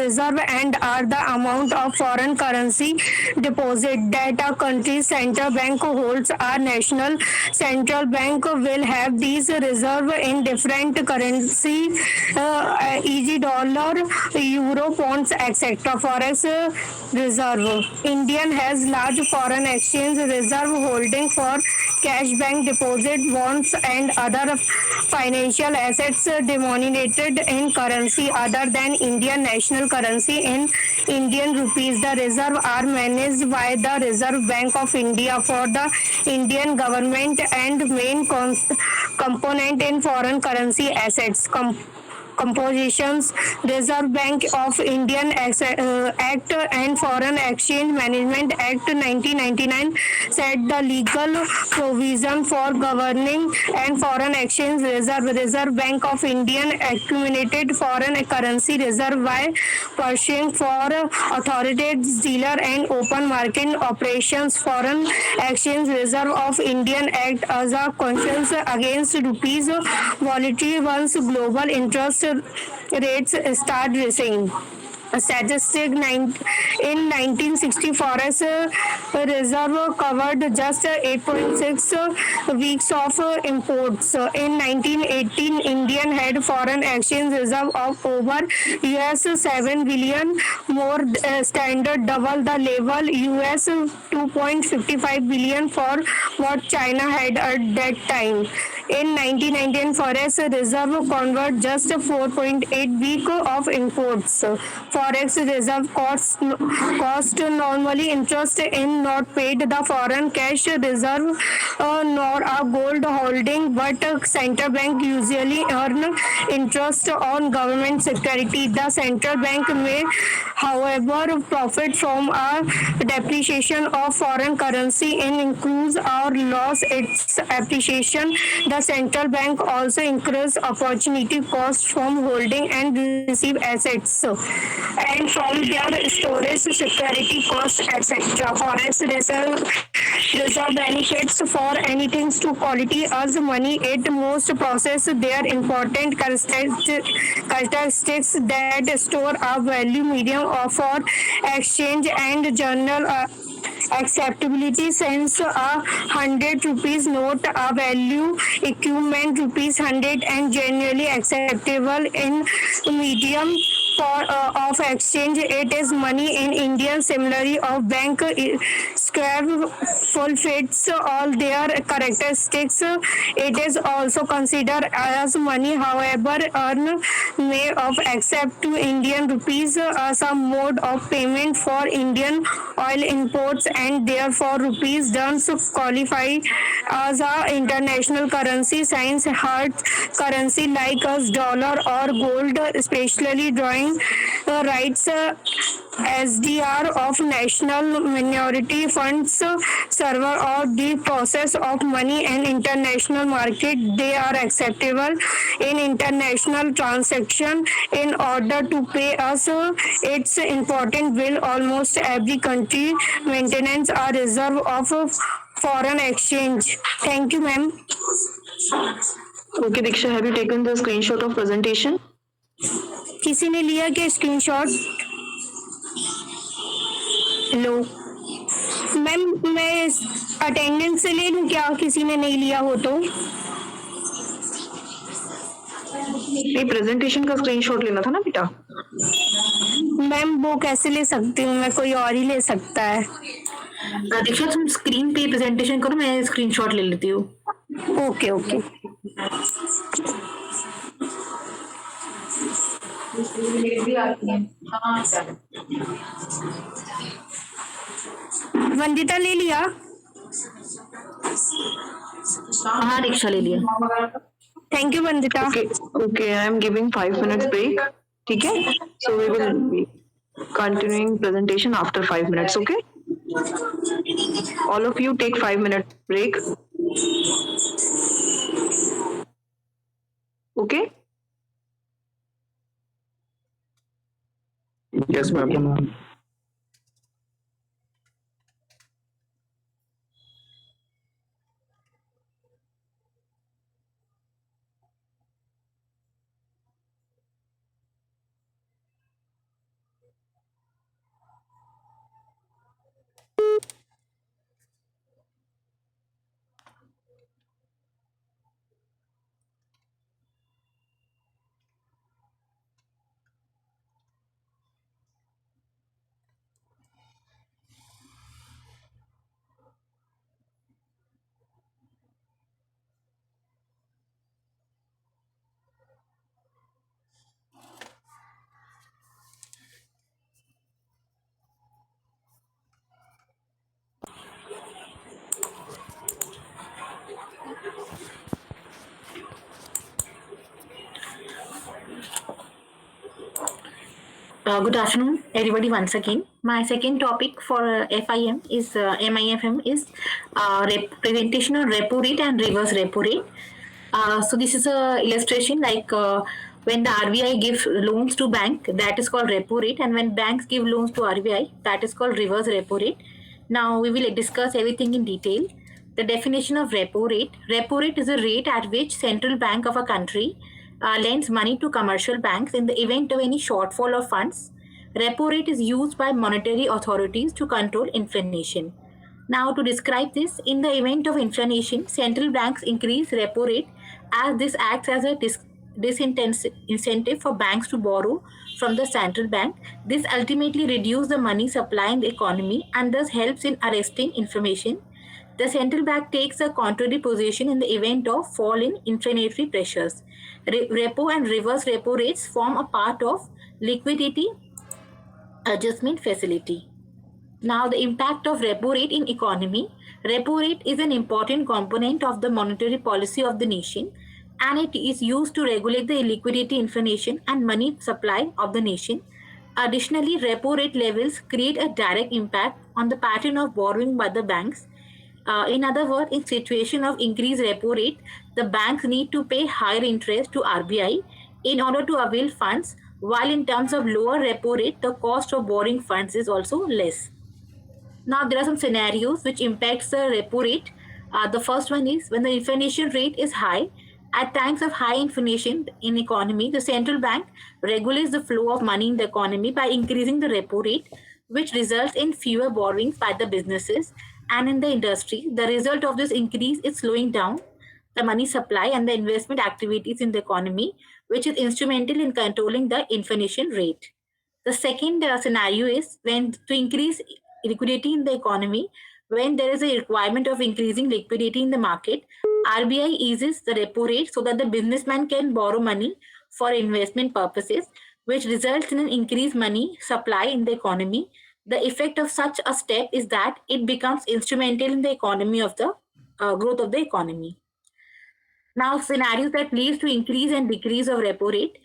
reserve and are the amount of foreign currency deposit that a country's central bank holds. Our national central bank will have these reserve in different currency, e.g. dollar, euro, pounds, etc. Forex reserve. Indian has large foreign exchange reserve holding for cash, bank deposit, bonds and other financial assets denominated in currency other than Indian national currency in Indian rupees. The reserve are managed by the Reserve Bank of India for the Indian government and main component in foreign currency assets. Compositions: Reserve Bank of Indian Act and Foreign Exchange Management Act 1999 set the legal provision for governing and foreign exchange reserve. Reserve Bank of Indian accumulated foreign currency reserve by pursuing for authorized dealer and open market operations. Foreign exchange reserve of Indian Act as a cushion against rupees volatility once global interest rates start rising. in 1960, Forex Reserve covered just 8.6 weeks of imports. In 1918, Indian had foreign exchange reserve of over US 7 billion, more standard double the level US 2.55 billion for what China had at that time. In 1919, Forex Reserve convert just 4.8 week of imports. Forex Reserve cost normally interest in not paid the foreign cash reserve nor a gold holding, but central bank usually earn interest on government security. The central bank may, however, profit from a depreciation of foreign currency and increase or loss its appreciation. The central bank also incurs opportunity cost from holding and receive assets and from their storage, security costs, etc. Forex reserve benefits for anything to quality as money. It most process their important characteristics that store a value medium for exchange and general acceptability. Since a 100 rupees note a value equivalent rupees 100 and generally acceptable in medium of exchange, it is money in India. Similarly, of bank square fulfills all their characteristics. It is also considered as money, however, earn may of accept to Indian rupees as a mode of payment for Indian oil imports, and therefore rupees does qualify as a international currency. Since hard currency like as dollar or gold, especially drawing rights SDR of national minority funds server or the process of money and international market, they are acceptable in international transaction. In order to pay us its important bill, almost every country maintains a reserve of foreign exchange. Thank you, ma'am. Okay, Diksha, have you taken the screenshot of presentation? किसी ने लिया क्या screenshot? Hello ma'am, मैं attendance से ले लूँ क्या, किसी ने नहीं लिया हो तो? ये प्रेजेंटेशन का स्क्रीनशॉट लेना था ना बेटा। मैम वो कैसे ले सकती हूँ मैं, कोई और ही ले सकता है। दीक्षा तुम स्क्रीन पे प्रेजेंटेशन करो, मैं स्क्रीनशॉट ले लेती हूँ। Okay okay. वंदिता ले लिया? हाँ दीक्षा ले लिया। Thank you Vandita. Okay, I am giving 5 minutes break. ठीक है? So we will be continuing presentation after 5 minutes. Okay? All of you take 5-minute break. Okay? Yes, ma'am. Good afternoon, everybody. Once again, my second topic for FIM is MIFM is presentation on repo rate and reverse repo rate. So this is a illustration like when the RBI gives loans to bank, that is called repo rate, and when banks give loans to RBI, that is called reverse repo rate. Now we will discuss everything in detail. The definition of repo rate. Repo rate is a rate at which central bank of a country lends money to commercial banks in the event of any shortfall of funds Repo rate is used by monetary authorities to control inflation. Now, to describe this, in the event of inflation, central banks increase repo rate as this acts as a disincentive for banks to borrow from the central bank. This ultimately reduces the money supply in the economy and thus helps in arresting inflation. The central bank takes a contrary position in the event of fall in inflationary pressures. Repo and reverse repo rates form a part of liquidity adjustment facility. Now, the impact of repo rate in economy. Repo rate is an important component of the monetary policy of the nation, and it is used to regulate the liquidity, inflation, and money supply of the nation. Additionally, repo rate levels create a direct impact on the pattern of borrowing by the banks. In other words, in situation of increased repo rate, the banks need to pay higher interest to RBI in order to avail funds, while in terms of lower repo rate, the cost of borrowing funds is also less. Now, there are some scenarios which impacts the repo rate. The first one is when the inflation rate is high. At times of high inflation in economy, the central bank regulates the flow of money in the economy by increasing the repo rate, which results in fewer borrowings by the businesses and in the industry. The result of this increase is slowing down the money supply and the investment activities in the economy, which is instrumental in controlling the inflation rate. The second scenario is when to increase liquidity in the economy, when there is a requirement of increasing liquidity in the market, RBI eases the repo rate so that the businessman can borrow money for investment purposes, which results in an increased money supply in the economy. The effect of such a step is that it becomes instrumental in the economy of the growth of the economy. Now, scenarios that leads to increase and decrease of repo rate.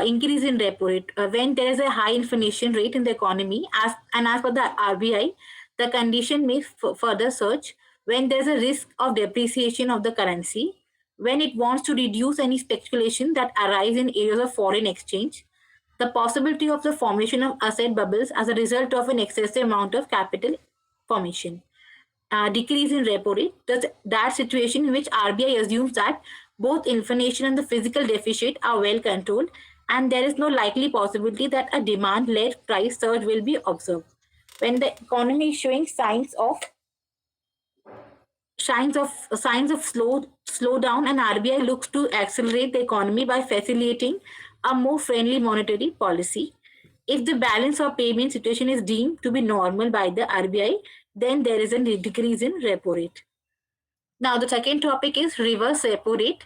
Increase in repo rate when there is a high inflation rate in the economy, as per the RBI, the condition may further surge when there is a risk of depreciation of the currency, when it wants to reduce any speculation that arise in areas of foreign exchange, the possibility of the formation of asset bubbles as a result of an excessive amount of capital formation. Decrease in repo rate, that situation in which RBI assumes that both inflation and the physical deficit are well controlled, and there is no likely possibility that a demand-led price surge will be observed. When the economy is showing signs of slowdown, and RBI looks to accelerate the economy by facilitating a more friendly monetary policy. If the balance of payment situation is deemed to be normal by the RBI, then there is a decrease in repo rate. Now, the second topic is reverse repo rate.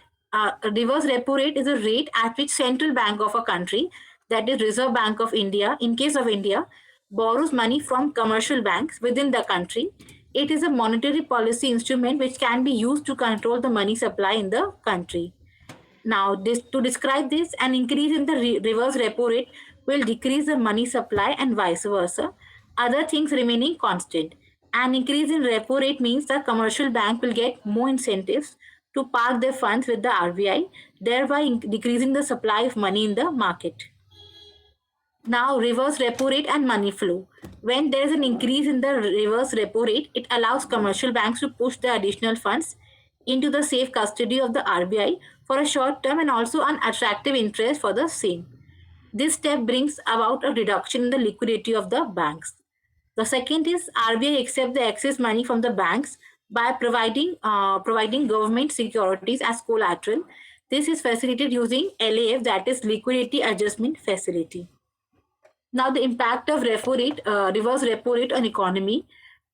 Reverse repo rate is a rate at which central bank of a country, that is Reserve Bank of India, in case of India, borrows money from commercial banks within the country. It is a monetary policy instrument which can be used to control the money supply in the country. Now, to describe this, an increase in the reverse repo rate will decrease the money supply and vice versa, other things remaining constant. An increase in repo rate means the commercial bank will get more incentives to park their funds with the RBI, thereby decreasing the supply of money in the market. Now, reverse repo rate and money flow. When there is an increase in the reverse repo rate, it allows commercial banks to push the additional funds into the safe custody of the RBI for a short term and also an attractive interest for the same. This step brings about a reduction in the liquidity of the banks. The second is RBI accepts the excess money from the banks by providing government securities as collateral. This is facilitated using LAF, that is Liquidity Adjustment Facility. Now, the impact of reverse repo rate on economy.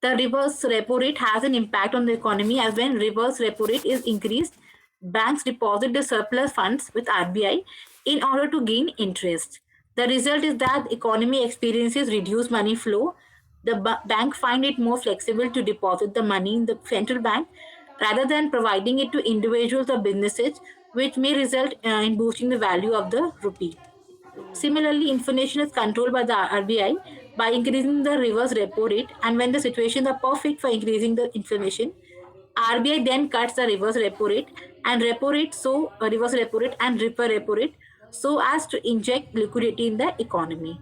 The reverse repo rate has an impact on the economy, as when reverse repo rate is increased, banks deposit the surplus funds with RBI in order to gain interest. The result is that the economy experiences reduced money flow. The bank find it more flexible to deposit the money in the central bank rather than providing it to individuals or businesses, which may result in boosting the value of the rupee. Similarly, inflation is controlled by the RBI by increasing the reverse repo rate, and when the situations are perfect for increasing the inflation, RBI then cuts the reverse repo rate and reverse repo rate and repo rate so as to inject liquidity in the economy.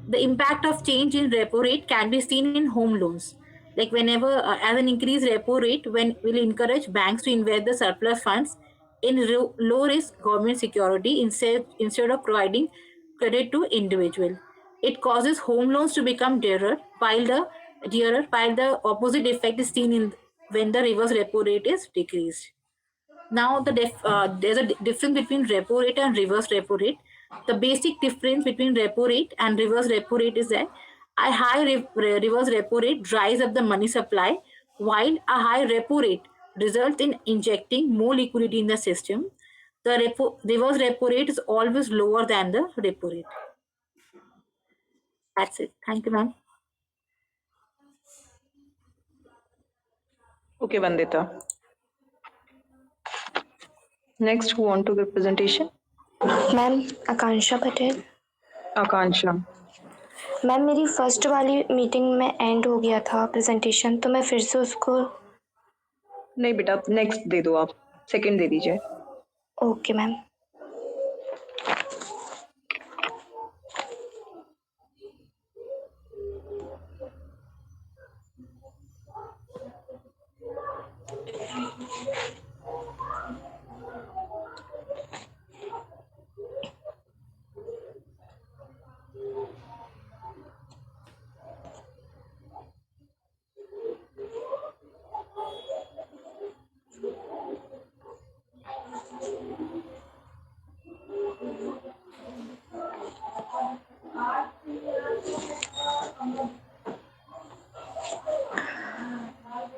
The impact of change in repo rate can be seen in home loans. Like whenever, as an increased repo rate, will encourage banks to invest the surplus funds in low risk government security instead of providing credit to individual. It causes home loans to become dearer, while the opposite effect is seen in when the reverse repo rate is decreased. Now, there's a difference between repo rate and reverse repo rate. The basic difference between repo rate and reverse repo rate is that a high reverse repo rate dries up the money supply, while a high repo rate results in injecting more liquidity in the system. The reverse repo rate is always lower than the repo rate. That's it. Thank you, ma'am. Okay, Vandita. Next, who want to give presentation? Ma'am Akanksha Patel. Akansha. Ma'am मेरी first वाली meeting में and हो गया था presentation, तो मैं फिर से उसको। नहीं बेटा, नेक्स्ट दे दो आप, सेकंड दे दीजिए। Okay ma'am.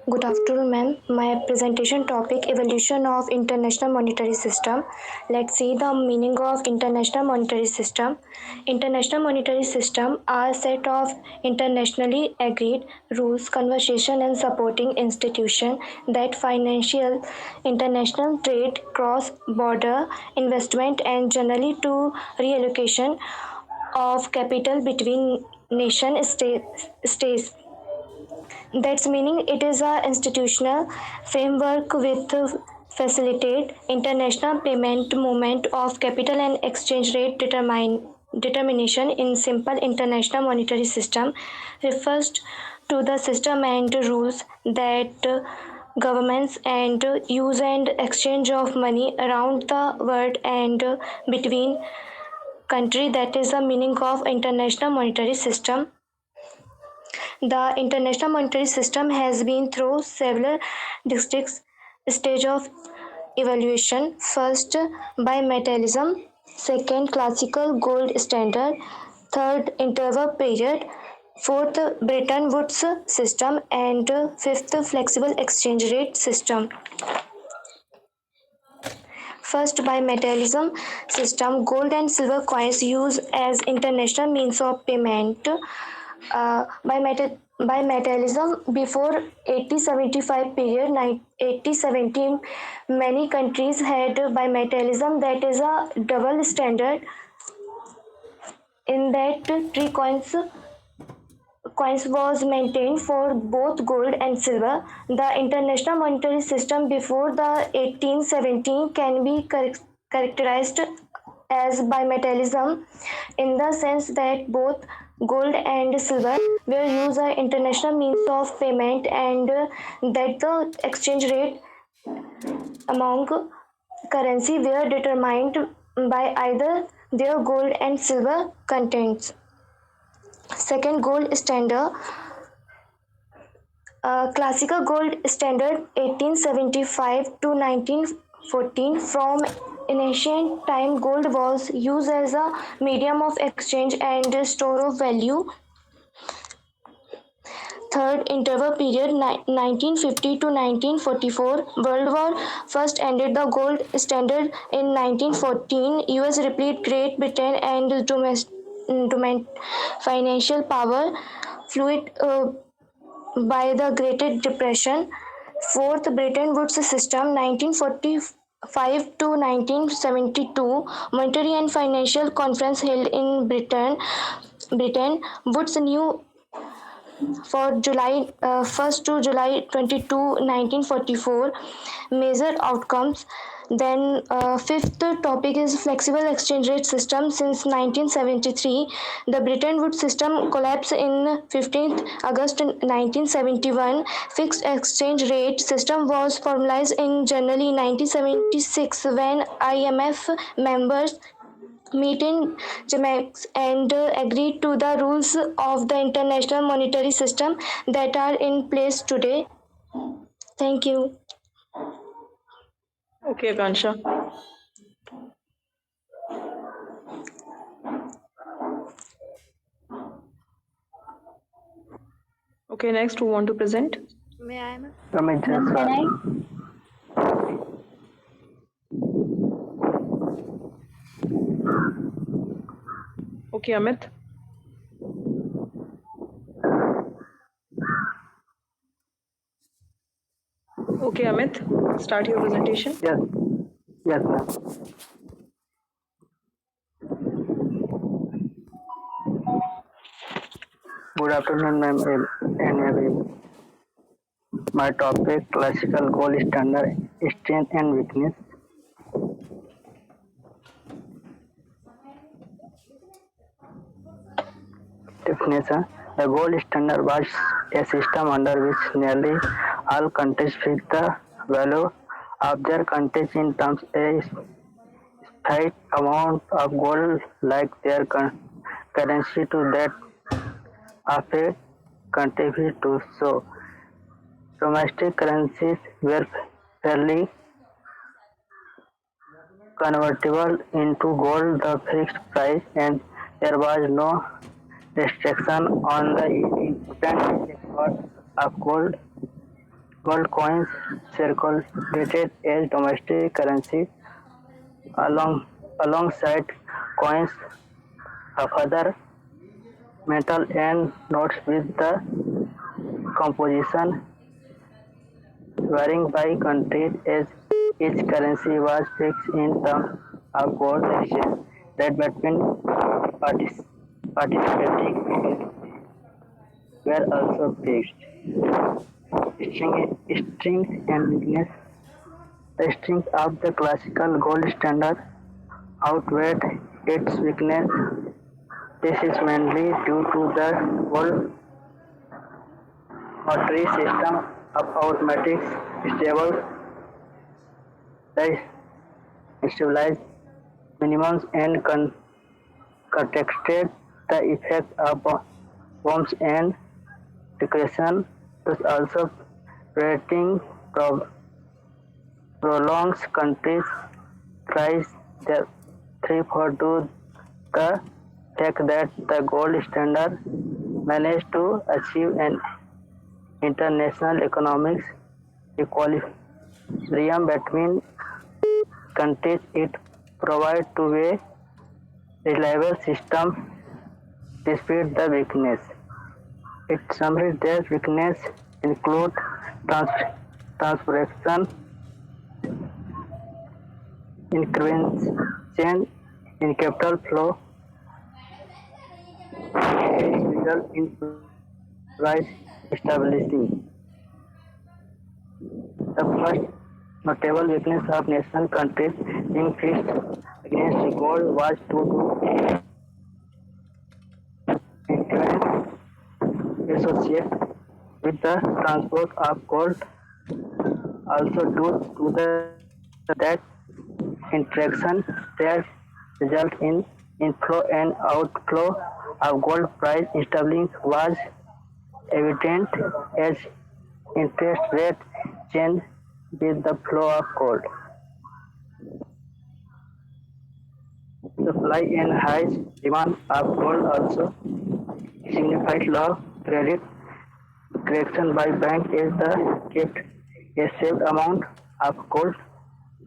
Good afternoon, ma'am. My presentation topic: evolution of international monetary system. Let's see the meaning of international monetary system. International monetary system are a set of internationally agreed rules, conversation, and supporting institution that financial international trade, cross-border investment, and generally to reallocation of capital between nation states. That's meaning it is a institutional framework with facilitate international payment movement of capital and exchange rate determination in simple. International monetary system refers to the system and rules that governments and use and exchange of money around the world and between country. That is the meaning of international monetary system. The international monetary system has been through several distinct stages of evolution. First, bimetallism. Second, classical gold standard. Third, interval period. Fourth, Bretton Woods system. And fifth, flexible exchange rate system. First, bimetallism system. Gold and silver coins used as international means of payment. Bimetallism before 1875 period 1870, many countries had bimetallism, that is a double standard in that three coins was maintained for both gold and silver. The international monetary system before the 1817 can be characterized as bimetallism in the sense that both gold and silver were used as international means of payment and that the exchange rate among currency were determined by either their gold and silver contents. Second, gold standard. Classical gold standard 1875 to 1914. From in ancient time, gold was used as a medium of exchange and store of value. Third, interval period 1950 to 1944. World War first ended the gold standard in 1914. US repelled Great Britain and domestic financial power fluid by the Great Depression. Fourth, Bretton Woods system 1945 to 1972. Monetary and financial conference held in Britain. Woods new for July 1st to July 22, 1944. Major outcomes. Then fifth topic is flexible exchange rate system. Since 1973, the Bretton Woods system collapsed in 15th August 1971. Fixed exchange rate system was formalized in January 1976 when IMF members meeting GMEX and agreed to the rules of the international monetary system that are in place today. Thank you. Okay, Akansha. Okay, next, who want to present? May I, ma'am? Amit Jaiswal. Okay, Amit. Okay, Amit, start your presentation. Yes, yes, ma'am. Good afternoon, ma'am, and everyone. My topic: classical gold standard, strength and weakness. Definition: the gold standard was a system under which nearly all countries fixed the value of their countries in terms of a specified amount of gold like their currency to that of a country to so. Domestic currencies were fairly convertible into gold the fixed price and there was no restriction on the instant export of gold. Gold coins circulated as domestic currency alongside coins of other metal and notes with the composition varying by country as each currency was fixed in terms of gold exchange rate between participating countries were also fixed. Strength and weakness. The strength of the classical gold standard outweighed its weakness. This is mainly due to the gold monetary system of automatic stable stabilized minimums and contested the effect of bombs and depression was also creating prolongs countries price their therefore to the fact that the gold standard managed to achieve an international economic equilibrium between countries. It provides to a reliable system despite the weakness. It summarizes their weakness include transportation, intervention in capital flow, result in price stability. The first notable weakness of national countries being fixed against gold was due to influence associated with the transport of gold, also due to the that interaction that result in inflow and outflow of gold price stability was evident as interest rate change with the flow of gold. Supply and high demand of gold also signified low credit correction by bank as the kept a saved amount of gold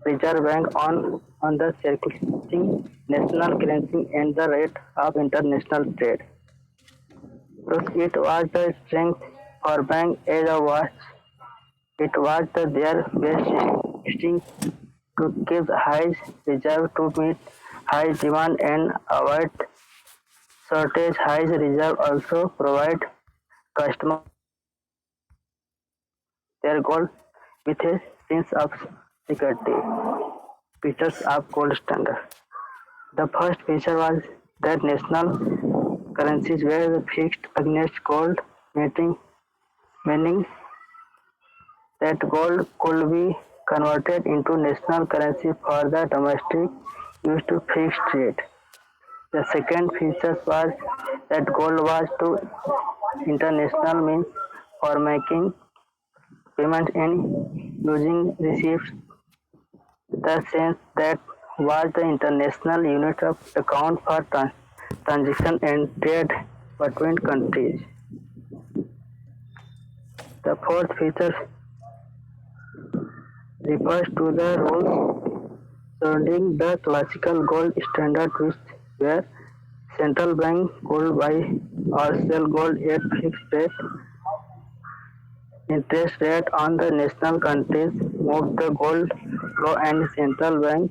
reserve bank on the circulating national currency and the rate of international trade. Thus it was the strength for bank as a watch. It was their best instinct to keep high reserve to meet high demand and avoid shortage. High reserve also provide customers their gold with a sense of security. Features of gold standard. The first feature was that national currencies were fixed against gold, meaning that gold could be converted into national currency for the domestic use to fixed rate. The second feature was that goal was to international means for making payment and using receipts. The sense that was the international unit of account for transaction and trade between countries. The fourth feature refers to the rules surrounding the classical gold standard, which where central bank could buy or sell gold at fixed rate. Interest rate on the national countries moved the gold flow, and central bank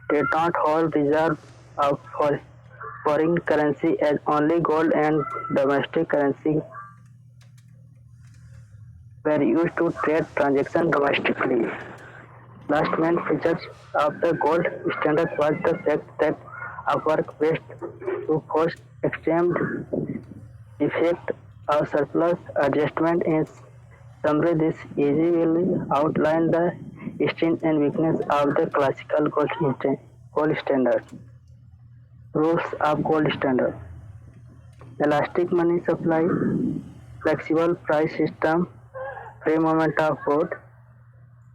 did not hold reserve of foreign currency, as only gold and domestic currency were used to trade transactions domestically. Last main feature of the gold standard was the fact that a work based to forced exchange effect of surplus adjustment. In summary, this easily outline the strength and weakness of the classical gold standard. Rules of gold standard: elastic money supply, flexible price system, free movement of gold,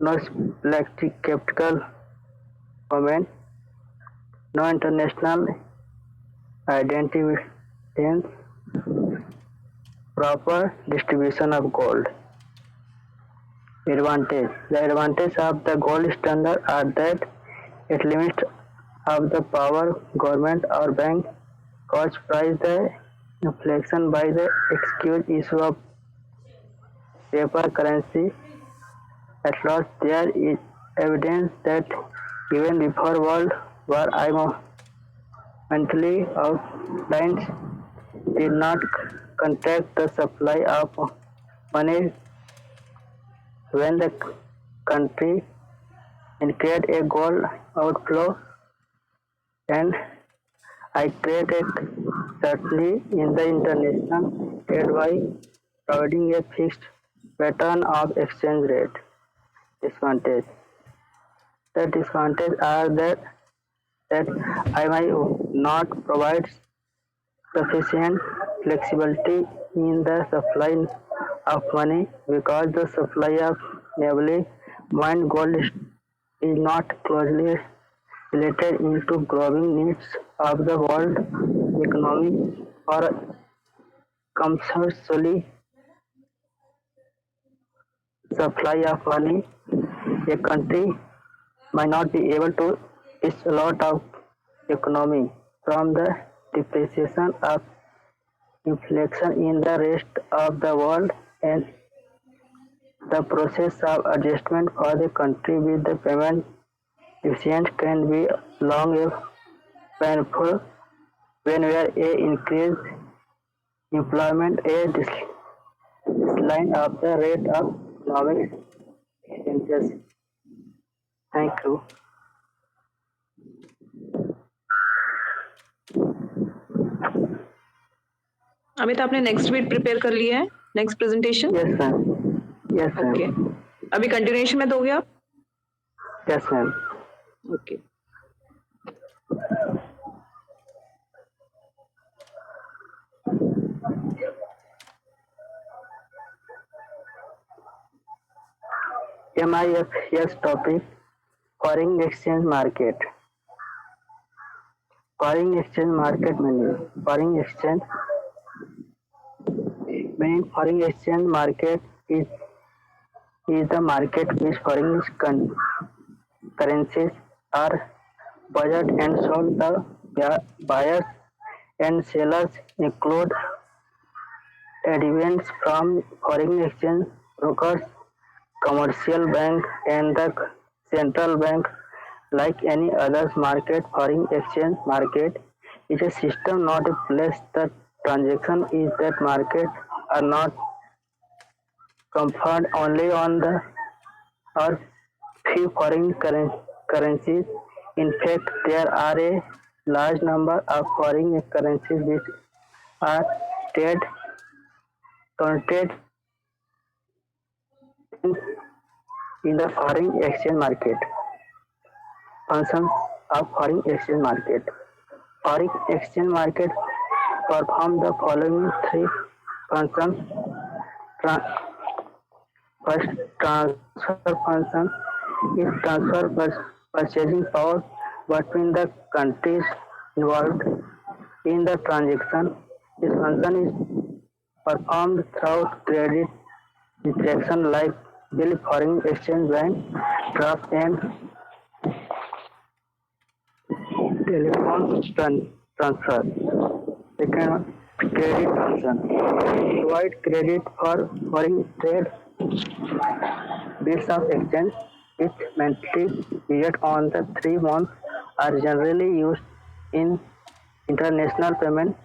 no elastic capital movement, no international identification, proper distribution of gold. Advantage: the advantage of the gold standard are that it limits of the power government or bank cause price the inflation by the excuse issue of paper currency. At last, there is evidence that even before World War I, monthly outlines did not contract the supply of money when the country incurred a gold outflow, and I created certainly in the international trade by providing a fixed pattern of exchange rate. Disadvantage: the disadvantages are that I might not provide sufficient flexibility in the supply of money, because the supply of newly mined gold is not closely related into growing needs of the world economy. Or conversely, supply of money, a country might not be able to its lot of economy from the depreciation of inflation in the rest of the world, and the process of adjustment for the country with the payment efficient can be long and painful when where a increased employment, a decline of the rate of economic expenses. Thank you. Amit, आपने next week prepare कर लिया है, next presentation? Yes, ma'am. Yes, ma'am. Okay, अभी continuation में दोगे आप? Yes, ma'am. Okay. MIFS topic: foreign exchange market. Foreign exchange market meaning: foreign exchange market is the market which foreign currencies are bought and sold. The buyers and sellers include adherents from foreign exchange brokers, commercial bank, and the central bank. Like any other market, foreign exchange market is a system, not a place. The transaction is that market are not conferred only on the or few foreign currencies. In fact, there are a large number of foreign currencies which are counted in the foreign exchange market. Functions of foreign exchange market: Foreign exchange market perform the following three functions. Tra- First, transfer function is transfer purchasing power between the countries involved in the transaction. This function is performed through credit interaction like bill, foreign exchange, bank draft, and telephone transfer. Second one, credit function. Provide credit for foreign trade. Bills of exchange, which monthly period on the 3 months, are generally used in international payment.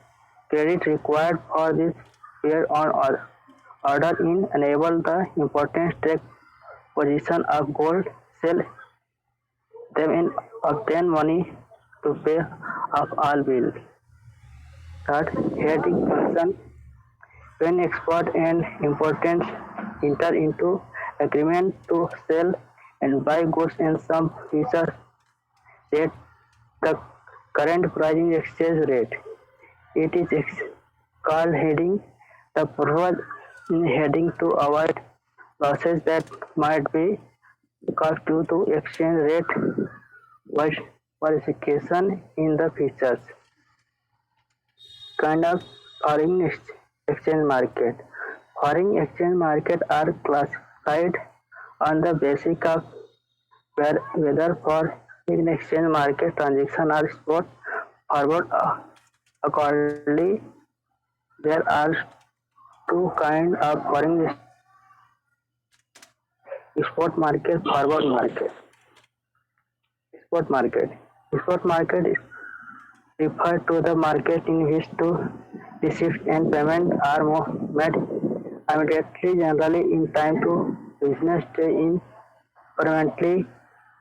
Credit required for this period on order in enable the important trade position of gold, sell them in obtain money to pay off all bills. Third, hedging function. When export and importers enter into agreement to sell and buy goods and some features set the current pricing exchange rate. It is called hedging. The purpose in hedging to avoid losses that might be caused due to exchange rate variation in the futures. Kind of foreign exchange market. Foreign exchange market are classified on the basis of whether foreign exchange market transaction are spot forward. Accordingly, there are two kinds of foreign spot market, forward market. Spot market. Spot market is referred to the market in which two receipts and payment are made immediately, generally in time to business day in permanently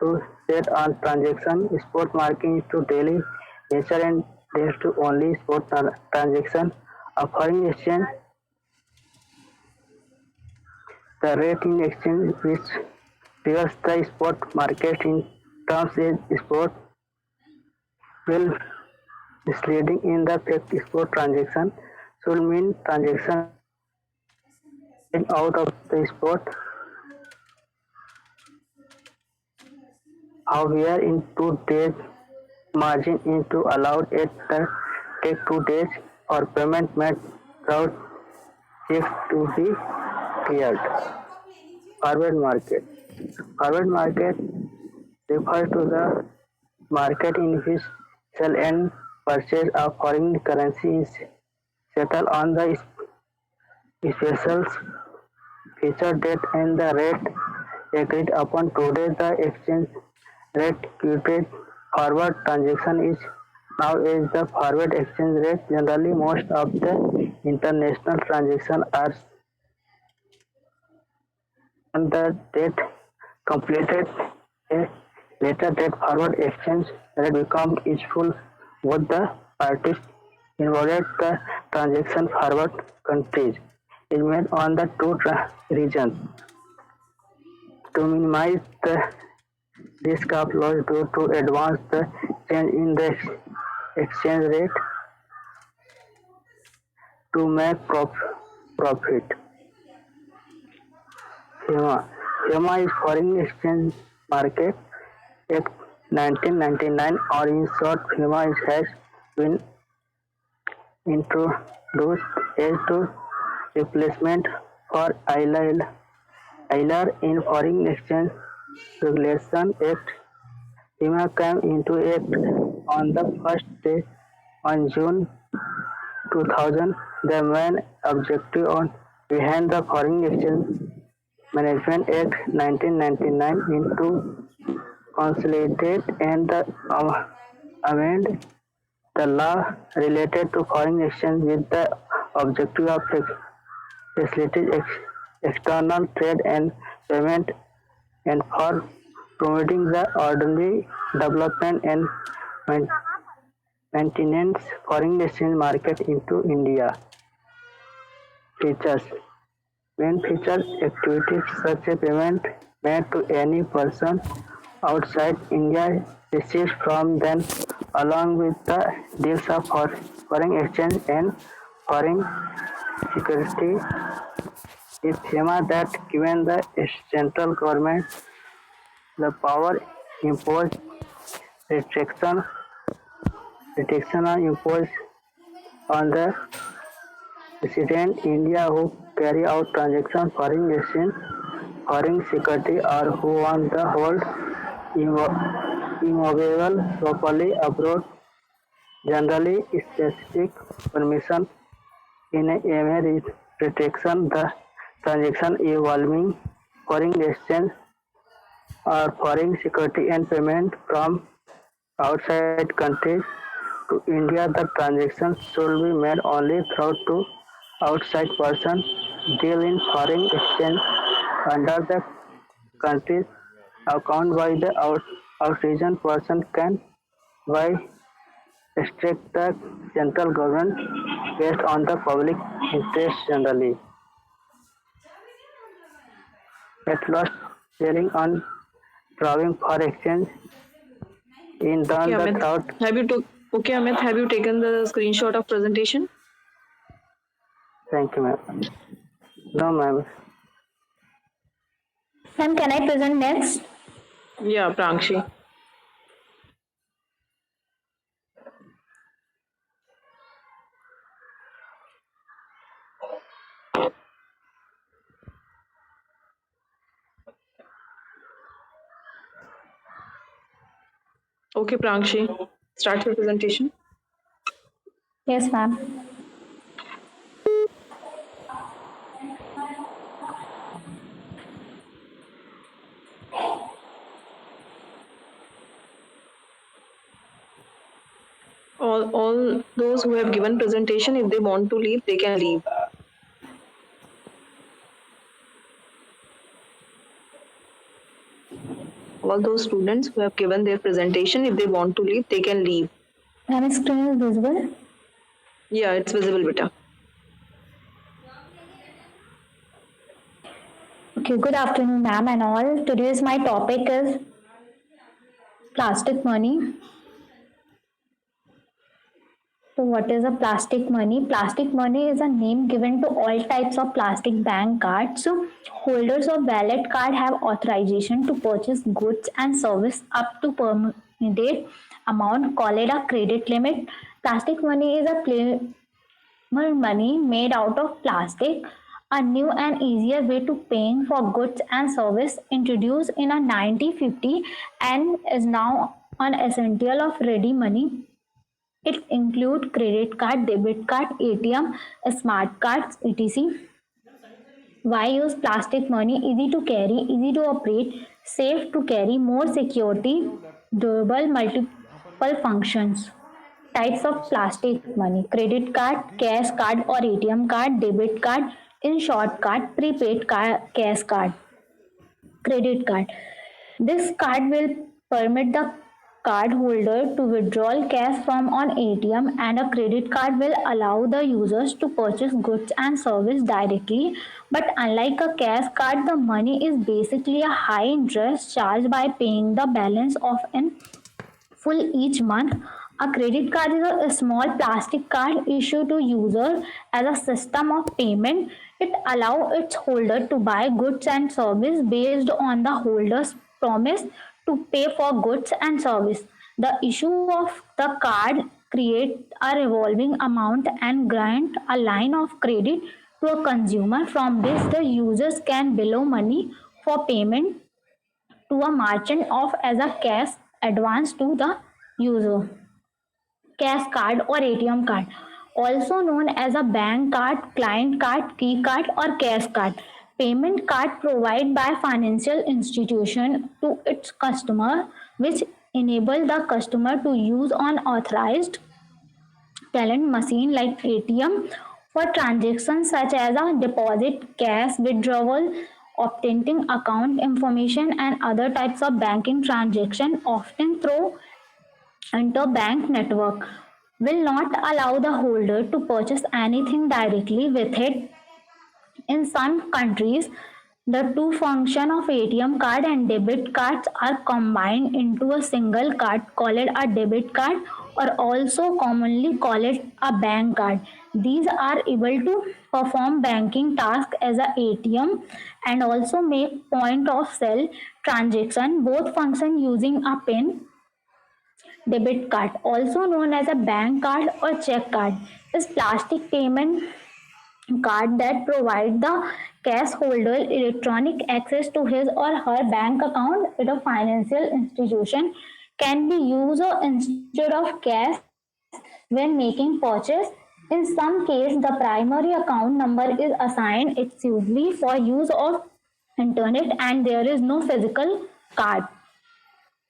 to set on transaction. Spot market is to daily nature and deals to only spot transaction. A foreign exchange, the rate in exchange which reverses the spot market in terms is spot will misleading in the fact spot transaction should mean transaction out of the spot. However, in 2 days margin into allowed at the take 2 days for payment made without check to be cleared. Forward market. Forward market refers to the market in which sale and purchase of foreign currency is settled on the special future date and the rate agreed upon. Today, the exchange rate quoted forward transaction is now as the forward exchange rate. Generally, most of the international transactions are on the date completed. A later date forward exchange rate becomes useful. Both the parties involved the transaction forward countries is made on the two regions to minimize the risk of loss due to advance the change in the exchange rate to make profit. FEMA is foreign exchange market Act 1999, or in short FEMA has been introduced as a replacement for ILR in Foreign Exchange Regulation Act. FEMA came into act on the first day on June 2000. The main objective behind the Foreign Exchange Management Act 1999 into consolidate and amend the law related to foreign exchange with the objective of facilitating external trade and payment and for promoting the orderly development and maintenance foreign exchange market into India. Features. Main features: activities such as payment made to any person outside India receives from them along with the deals of foreign exchange and foreign security. If FEMA that given the central government the power impose restriction are imposed on the resident India who carry out transactions foreign exchange, foreign security or who want to hold immovable properly abroad. Generally, specific permission in a MA restriction the transaction involving foreign exchange or foreign security and payment from outside countries to India. The transactions should be made only through to outside person deal in foreign exchange under the country's account by the outriggen person can by restrict the central government based on the public interest generally. At last, sharing on drawing for exchange in Okay, the Amit. thought. Okay, Amit, have you taken the screenshot of presentation? Thank you, ma'am. No, ma'am. Ma'am, can I present next? Yeah, Prankshi. Okay, Prankshi, start your presentation. Yes, ma'am. All those who have given presentation, if they want to leave, they can leave. All those students who have given their presentation, if they want to leave, they can leave. Ma'am, screen is visible. Yeah, it's visible, beta. Okay, good afternoon, ma'am and all. Today's my topic is plastic money. So what is a plastic money? Plastic money is a name given to all types of plastic bank cards. So holders of valid card have authorization to purchase goods and service up to permitted amount, call it a credit limit. Plastic money is a payment money made out of plastic, a new and easier way to paying for goods and service introduced in a 1950 and is now an essential of ready money. It includes credit card, debit card, ATM, smart cards, etc. Why use plastic money? Easy to carry, easy to operate, safe to carry, more security, durable, multiple functions. Types of plastic money: credit card, cash card or ATM card, debit card, in short card, prepaid card, cash card. Credit card. This card will permit the card holder to withdraw cash from an ATM, and a credit card will allow the users to purchase goods and service directly. But unlike a cash card, the money is basically a high interest charge by paying the balance of in full each month. A credit card is a small plastic card issued to user as a system of payment. It allows its holder to buy goods and service based on the holder's promise to pay for goods and service. The issue of the card create a revolving amount and grant a line of credit to a consumer. From this, the users can borrow money for payment to a merchant of as a cash advance to the user. Cash card or ATM card, also known as a bank card, client card, key card or cash card. Payment card provided by financial institution to its customer, which enable the customer to use unauthorized talent machine like ATM for transactions such as a deposit, cash withdrawal, obtaining account information and other types of banking transaction, often through interbank network, will not allow the holder to purchase anything directly with it. In some countries, The two functions of ATM card and debit cards are combined into a single card called a debit card, or also commonly called a bank card. These are able to perform banking tasks as a ATM and also make point of sale transaction. Both function using a PIN. Debit card, also known as a bank card or check card, is plastic payment card that provide the cash holder electronic access to his or her bank account at a financial institution. Can be used instead of cash when making purchase. In some case, the primary account number is assigned. It's usually for use of internet and there is no physical card.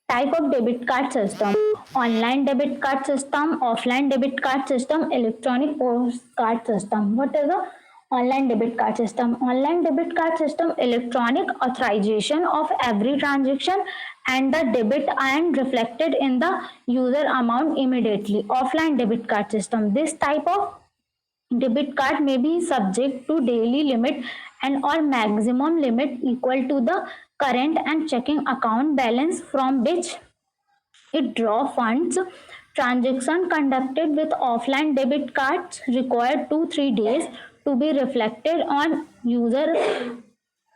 Type of debit card system: online debit card system, offline debit card system, electronic post card system. What is a online debit card system? Online debit card system, electronic authorization of every transaction and the debit and reflected in the user amount immediately. Offline debit card system, this type of debit card may be subject to daily limit and or maximum limit equal to the current and checking account balance from which it draw funds. Transaction conducted with offline debit cards require 2-3 days to be reflected on user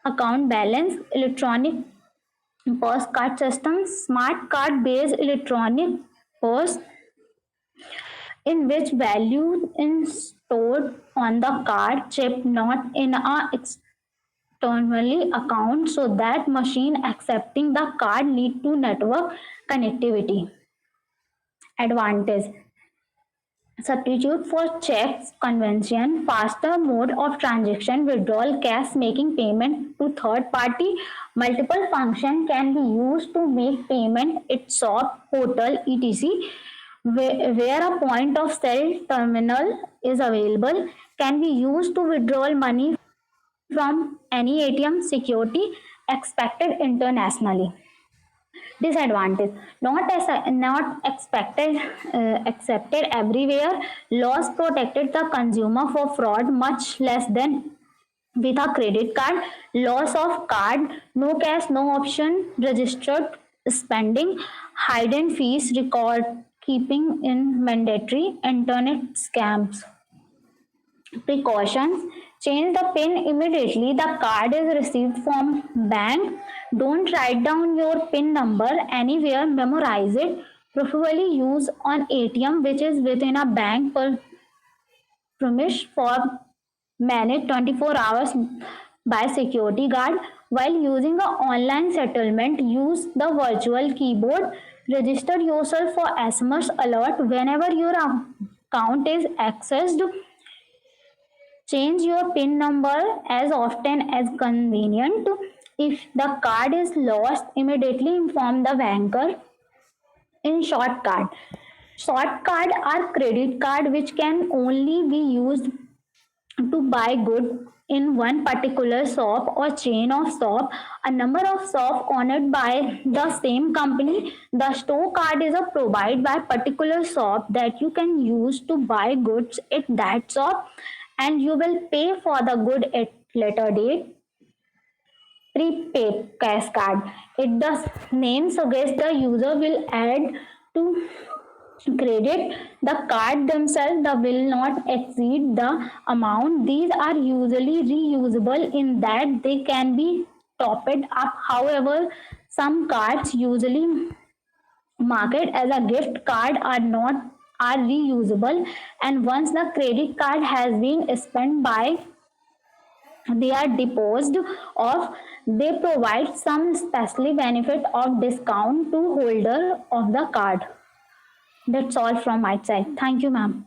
account balance. Electronic POS card system, smart card based electronic POS in which value is stored on the card chip, not in a externally account, so that machine accepting the card need to network connectivity. Advantage: substitute for checks convention, faster mode of transaction, withdrawal, cash, making payment to third party. Multiple function can be used to make payment at shop, hotel, etc. Where a point of sale terminal is available, can be used to withdraw money from any ATM. Security expected internationally. Disadvantage: not expected accepted everywhere. Laws protected the consumer for fraud much less than with a credit card. Loss of card, no cash, no option, registered spending, hidden fees, record keeping in mandatory, internet scams. Precautions: change the pin immediately the card is received from bank. Don't write down your pin number anywhere, memorize it. Preferably use on ATM which is within a bank premise for managed 24 hours by security guard. While using the online settlement, use the virtual keyboard. Register yourself for SMS alert whenever your account is accessed. Change your PIN number as often as convenient. If the card is lost, immediately inform the banker. In short card are credit card which can only be used to buy good in one particular shop or chain of shop, a number of shop owned by the same company. The store card is a provided by particular shop that you can use to buy goods at that shop and you will pay for the good at later date. Prepaid cash card. It does name suggests the user will add to credit the card themselves that will not exceed the amount. These are usually reusable in that they can be topped up. However, some cards usually marketed as a gift card are reusable, and once the credit card has been spent by they are disposed of. They provide some special benefit of discount to holder of the card. That's all from my side. Thank you, ma'am.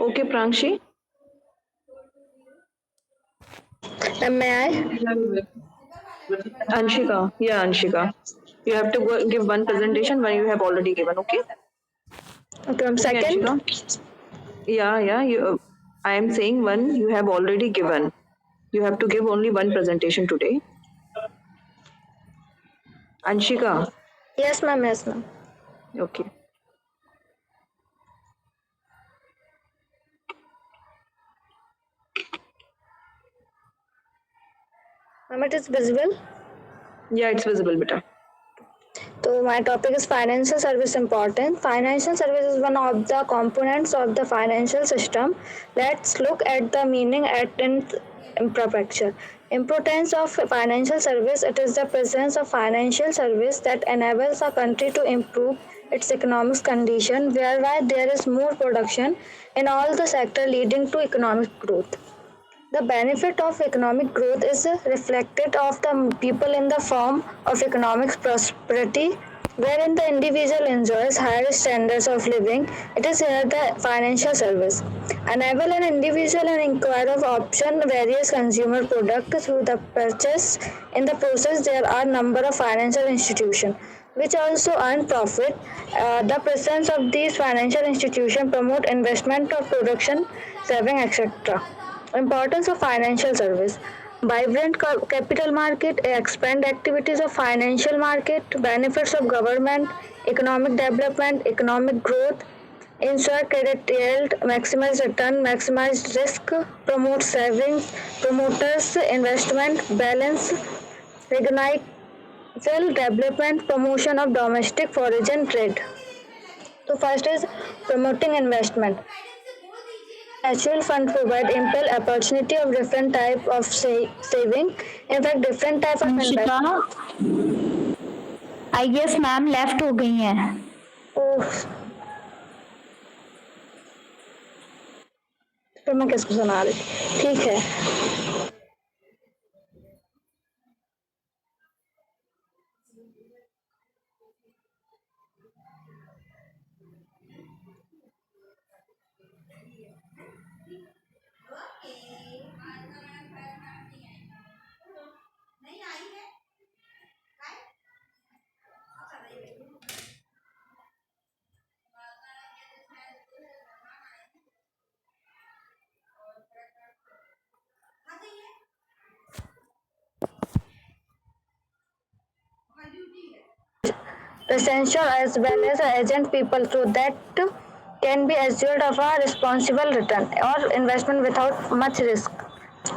Okay, Prangshi. May I? Anshika. Yeah, Anshika. You have to give one presentation when you have already given, okay? Okay, I'm Okay, second. Anshika. Yeah. I am saying one you have already given. You have to give only one presentation today. Anshika. Yes, ma'am. Yes, ma'am. Okay. Ma'am, it is visible. Yeah, it's visible, beta. So my topic is financial service important. Financial service is one of the components of the financial system. Let's look at the meaning at its imperfection. Importance of financial service. It is the presence of financial service that enables a country to improve its economic condition, whereby there is more production in all the sector leading to economic growth. The benefit of economic growth is reflected of the people in the form of economic prosperity, wherein the individual enjoys higher standards of living. It is here the financial service. Enable an individual and inquire of option various consumer products through the purchase. In the process, there are number of financial institutions which also earn profit. The presence of these financial institutions promote investment of production, saving, etc. Importance of financial service. Vibrant capital market expand activities of financial market, benefits of government, economic development, economic growth, ensure credit yield, maximize return, maximize risk, promote savings, promoters investment, balance, recognize development, promotion of domestic foreign trade. So first is promoting investment. Mutual fund provide ample opportunity of different type of saving. In fact, different type of अंशिका investment. I guess ma'am left हो गई हैं. ओह, फिर मैं किसको सुना रही थी? ठीक है. Essential as well as agent people so that can be assured of a responsible return or investment without much risk.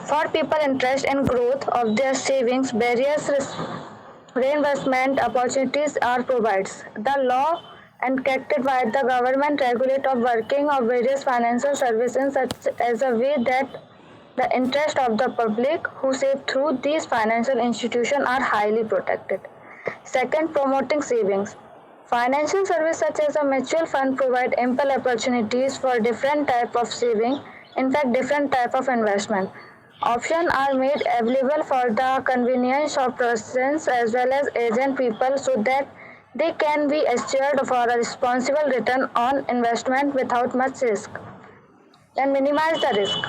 For people interested in growth of their savings, various reinvestment opportunities are provided. The law enacted by the government regulate of working of various financial services such as a way that the interest of the public who save through these financial institutions are highly protected. Second, promoting savings. Financial services such as a mutual fund provide ample opportunities for different type of saving, in fact different type of investment. Options are made available for the convenience of persons as well as agent people so that they can be assured for a responsible return on investment without much risk. Then minimize the risk.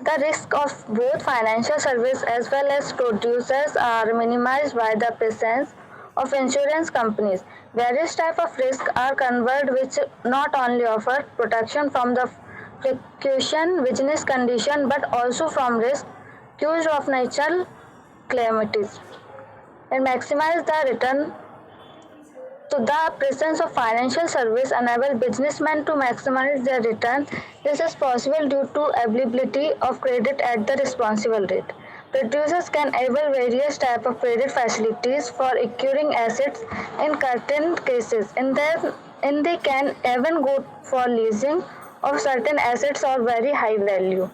The risk of both financial service as well as producers are minimized by the presence of insurance companies. Various types of risk are covered which not only offer protection from the fluctuation business condition but also from risk caused of natural calamities. And maximize the return. So the presence of financial service enable businessmen to maximize their return. This is possible due to availability of credit at the responsible rate. Producers can avail various types of credit facilities for acquiring assets in certain cases. In they can even go for leasing of certain assets or very high value.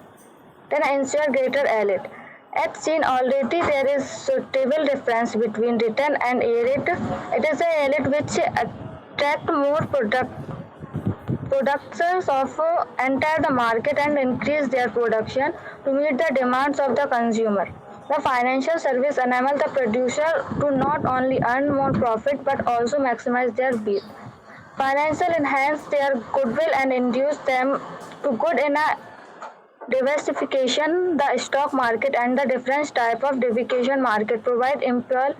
Then ensure greater yield. As seen already, there is suitable difference between return and yield. It is a yield which attract more producers of enter the market and increase their production to meet the demands of the consumer. The financial service enable the producer to not only earn more profit but also maximize their wealth. Financial enhance their goodwill and induce them to good in a diversification. The stock market and the different type of diversification market provide ample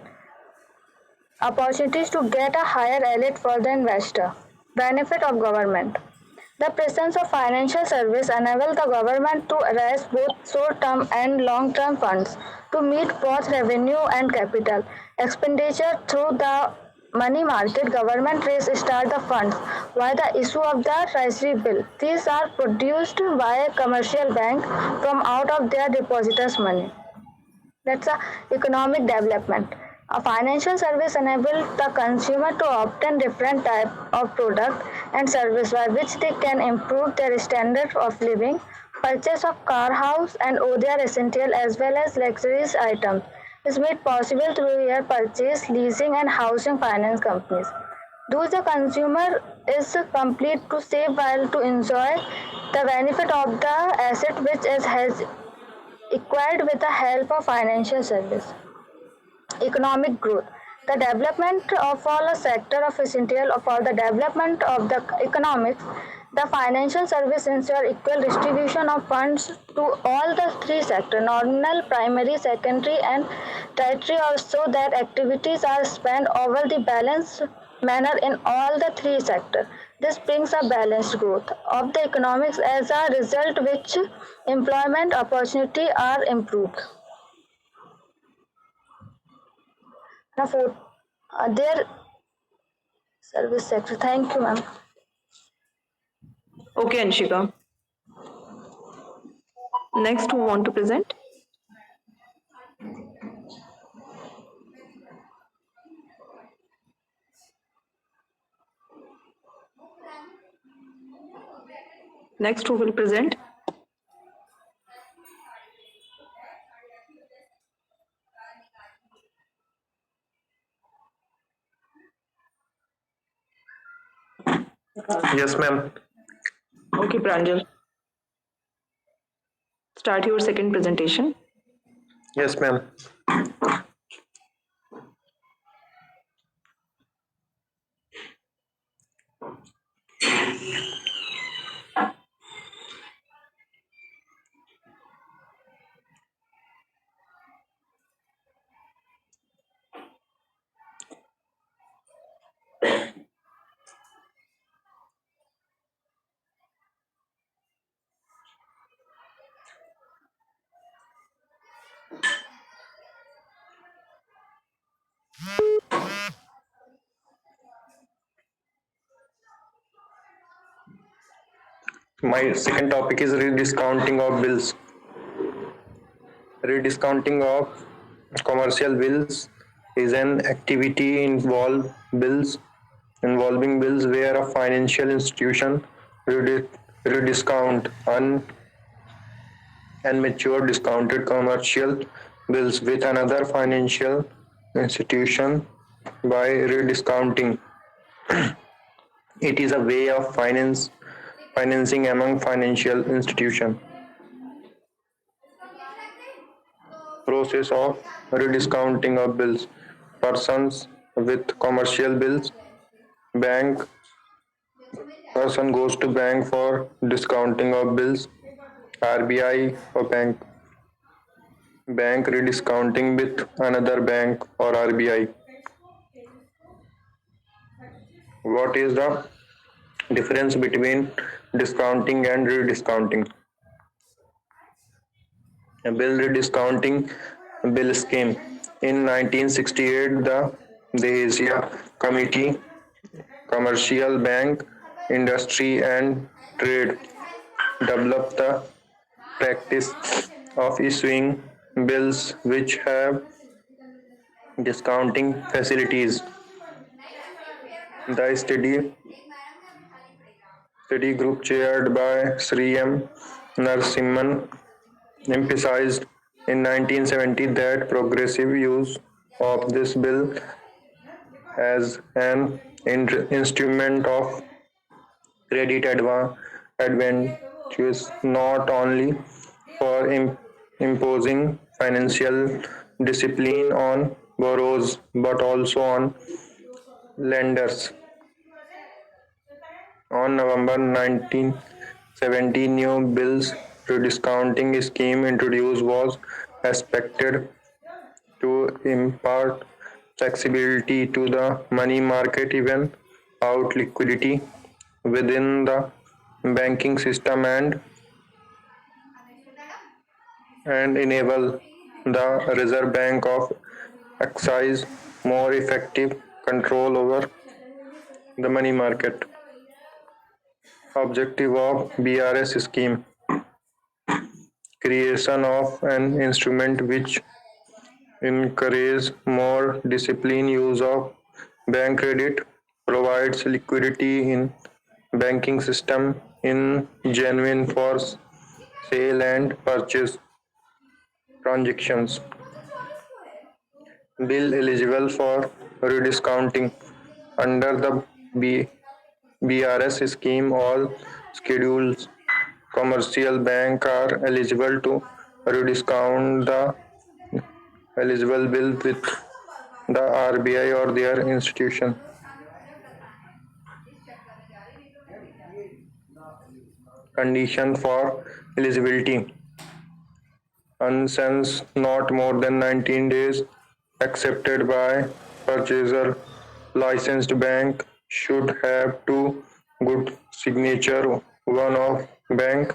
opportunities to get a higher yield for the investor. Benefit of government. The presence of financial service enable the government to raise both short-term and long-term funds to meet both revenue and capital expenditure through the money market, government raise start the funds via the issue of the treasury bill. These are produced by a commercial bank from out of their depositors' money. That's a economic development. A financial service enables the consumer to obtain different type of product and service by which they can improve their standard of living, purchase of car, house, and other essential as well as luxurious items is made possible through their purchase, leasing, and housing finance companies. Thus, the consumer is complete to save while to enjoy the benefit of the asset which is has acquired with the help of financial service. Economic growth. The development of all a sector of essential for the development of the economics. The financial service ensure equal distribution of funds to all the three sectors, nominal, primary, secondary, and tertiary, also that activities are spent over the balanced manner in all the three sectors. This brings a balanced growth of the economics as a result which employment opportunity are improved. Now for their service sector. Thank you, ma'am. Okay, Anshika. Next, who want to present? Next, who will present? Yes, ma'am. Okay, Pranjal. Start your second presentation. Yes, ma'am. My second topic is rediscounting of bills. Rediscounting of commercial bills is an activity involving bills where a financial institution rediscount and mature discounted commercial bills with another financial institution by rediscounting. It is a way of financing among financial institutions. Process of rediscounting of bills. Persons with commercial bills. Bank. Person goes to bank for discounting of bills. RBI or bank. Bank rediscounting with another bank or RBI. What is the difference between discounting and rediscounting? A bill rediscounting bill scheme. In 1968, the Dehesiya Committee, Commercial Bank, Industry and Trade developed the practice of issuing bills which have discounting facilities. The study group chaired by Sri M. Narasimhan emphasized in 1970 that progressive use of this bill as an instrument of credit advantageous not only for imposing financial discipline on borrowers but also on lenders. On November 1970, new bills rediscounting scheme introduced was expected to impart flexibility to the money market, even out liquidity within the banking system and enable the Reserve Bank of exercise more effective control over the money market. Objective of BRS scheme: creation of an instrument which encourages more disciplined use of bank credit, provides liquidity in banking system in genuine for sale and purchase transactions. Bill eligible for rediscounting under the BRS scheme. All scheduled commercial banks are eligible to rediscount the eligible bill with the RBI or their institution. Condition for eligibility: unsense not more than 19 days, accepted by purchaser, licensed bank should have two good signature, one of bank,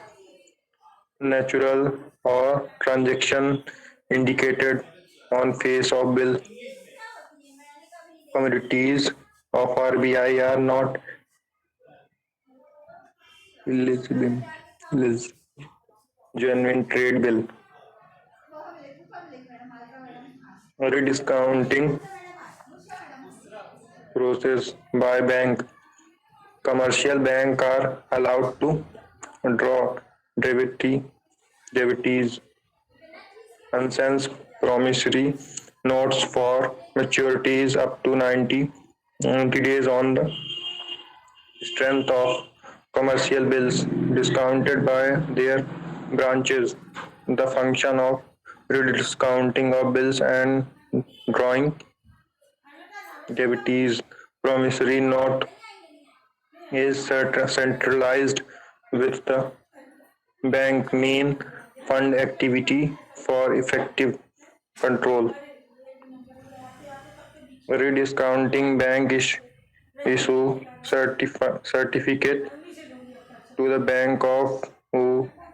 natural or transaction indicated on face of bill. Commodities of RBI are not eligible. Genuine trade bill. Rediscounting process by bank. Commercial bank are allowed to draw debitees, unsense promissory notes for maturities up to 90 days on the strength of commercial bills discounted by their branches. The function of rediscounting of bills and drawing debitees promissory note is centralized with the bank main fund activity for effective control. Rediscounting bank issue certificate to the bank of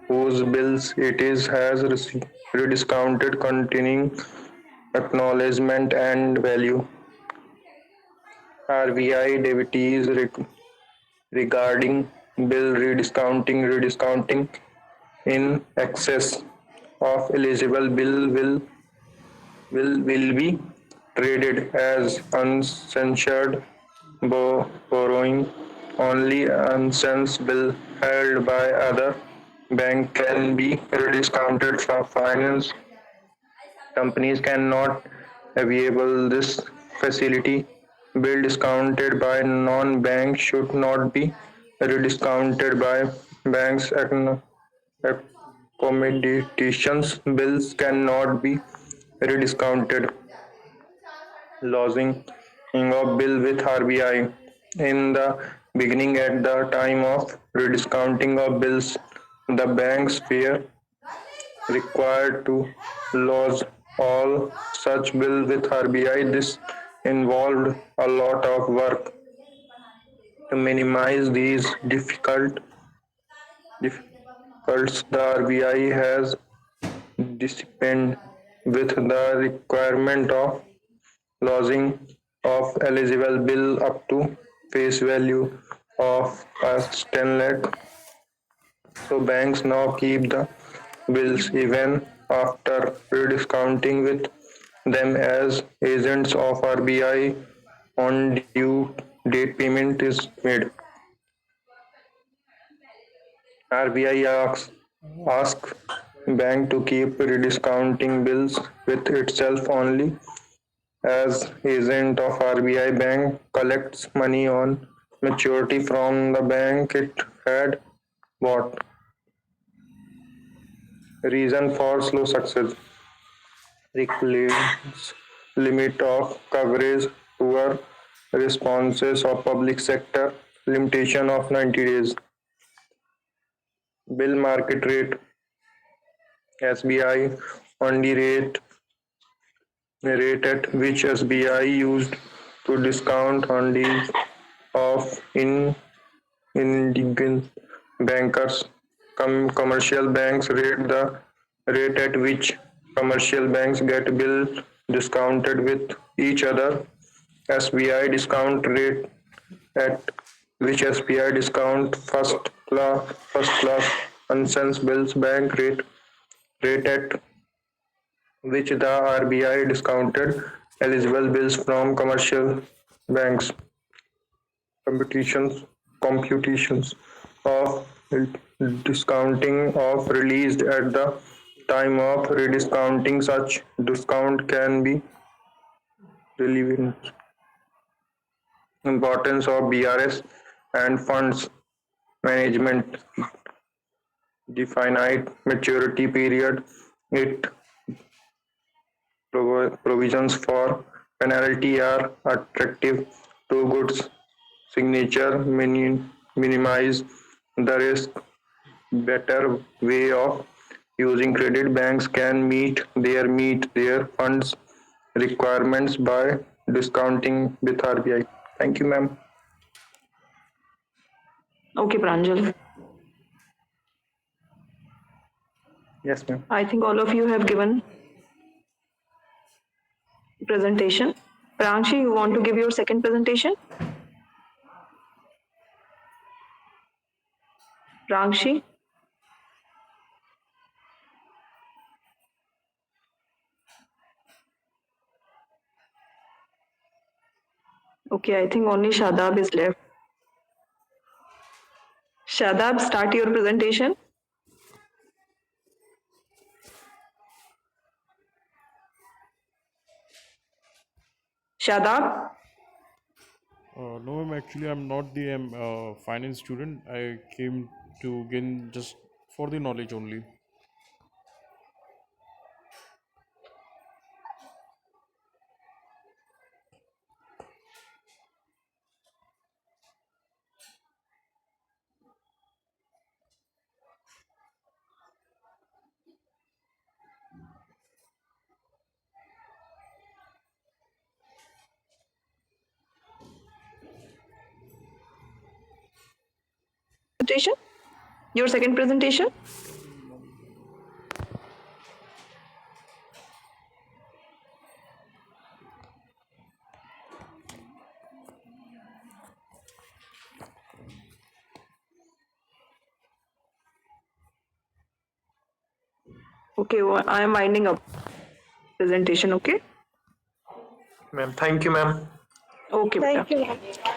whose bills it is has rediscounted containing acknowledgement and value. RBI debitees regarding bill rediscounting in excess of eligible bill will be traded as uncensured borrowing. Only uncensured bill held by other bank can be rediscounted. For finance companies cannot avail this facility. Bill discounted by non-bank should not be rediscounted by banks. Accommodations bills cannot be rediscounted. Lodging of bill with RBI. In the beginning, at the time of rediscounting of bills, the banks were required to lodge all such bills with RBI. This involved a lot of work. To minimize these difficulties, the RBI has dispensed with the requirement of lodging of eligible bill up to face value of 10 lakh. So banks now keep the bills even after rediscounting with them as agents of RBI on due date payment is made. RBI asks bank to keep rediscounting bills with itself only. As agent of RBI, bank collects money on maturity from the bank it had bought. Reason for slow success: reclaims limit of coverage, poor responses of public sector, limitation of 90 days. Bill market rate: SBI only rate at which SBI used to discount hundies of indigent bankers. Commercial banks rate the rate at which commercial banks get bill discounted with each other SBI discount rate at which SBI discount first class unsense bills bank rate at which the RBI discounted eligible bills from commercial banks. Computations of discounting of released at the time of rediscounting. Such discount can be relevant. Importance of BRS and funds management. The finite maturity period. It provisions for penalty are attractive to goods signature, minimize the risk. Better way of using credit. Banks can meet their funds requirements by discounting with RBI. Thank you, ma'am. Okay, Pranjal. Yes, ma'am. I think all of you have given presentation. Prangshi, you want to give your second presentation? Prangshi? Okay, I think only Shadab is left. Shadab, start your presentation. Shadab? No, ma'am, actually, I'm not the finance student. I came to gain just for the knowledge only. Presentation? Your second presentation? Okay, I am winding up presentation, okay? Ma'am, thank you, ma'am. Okay, Thank beta. you.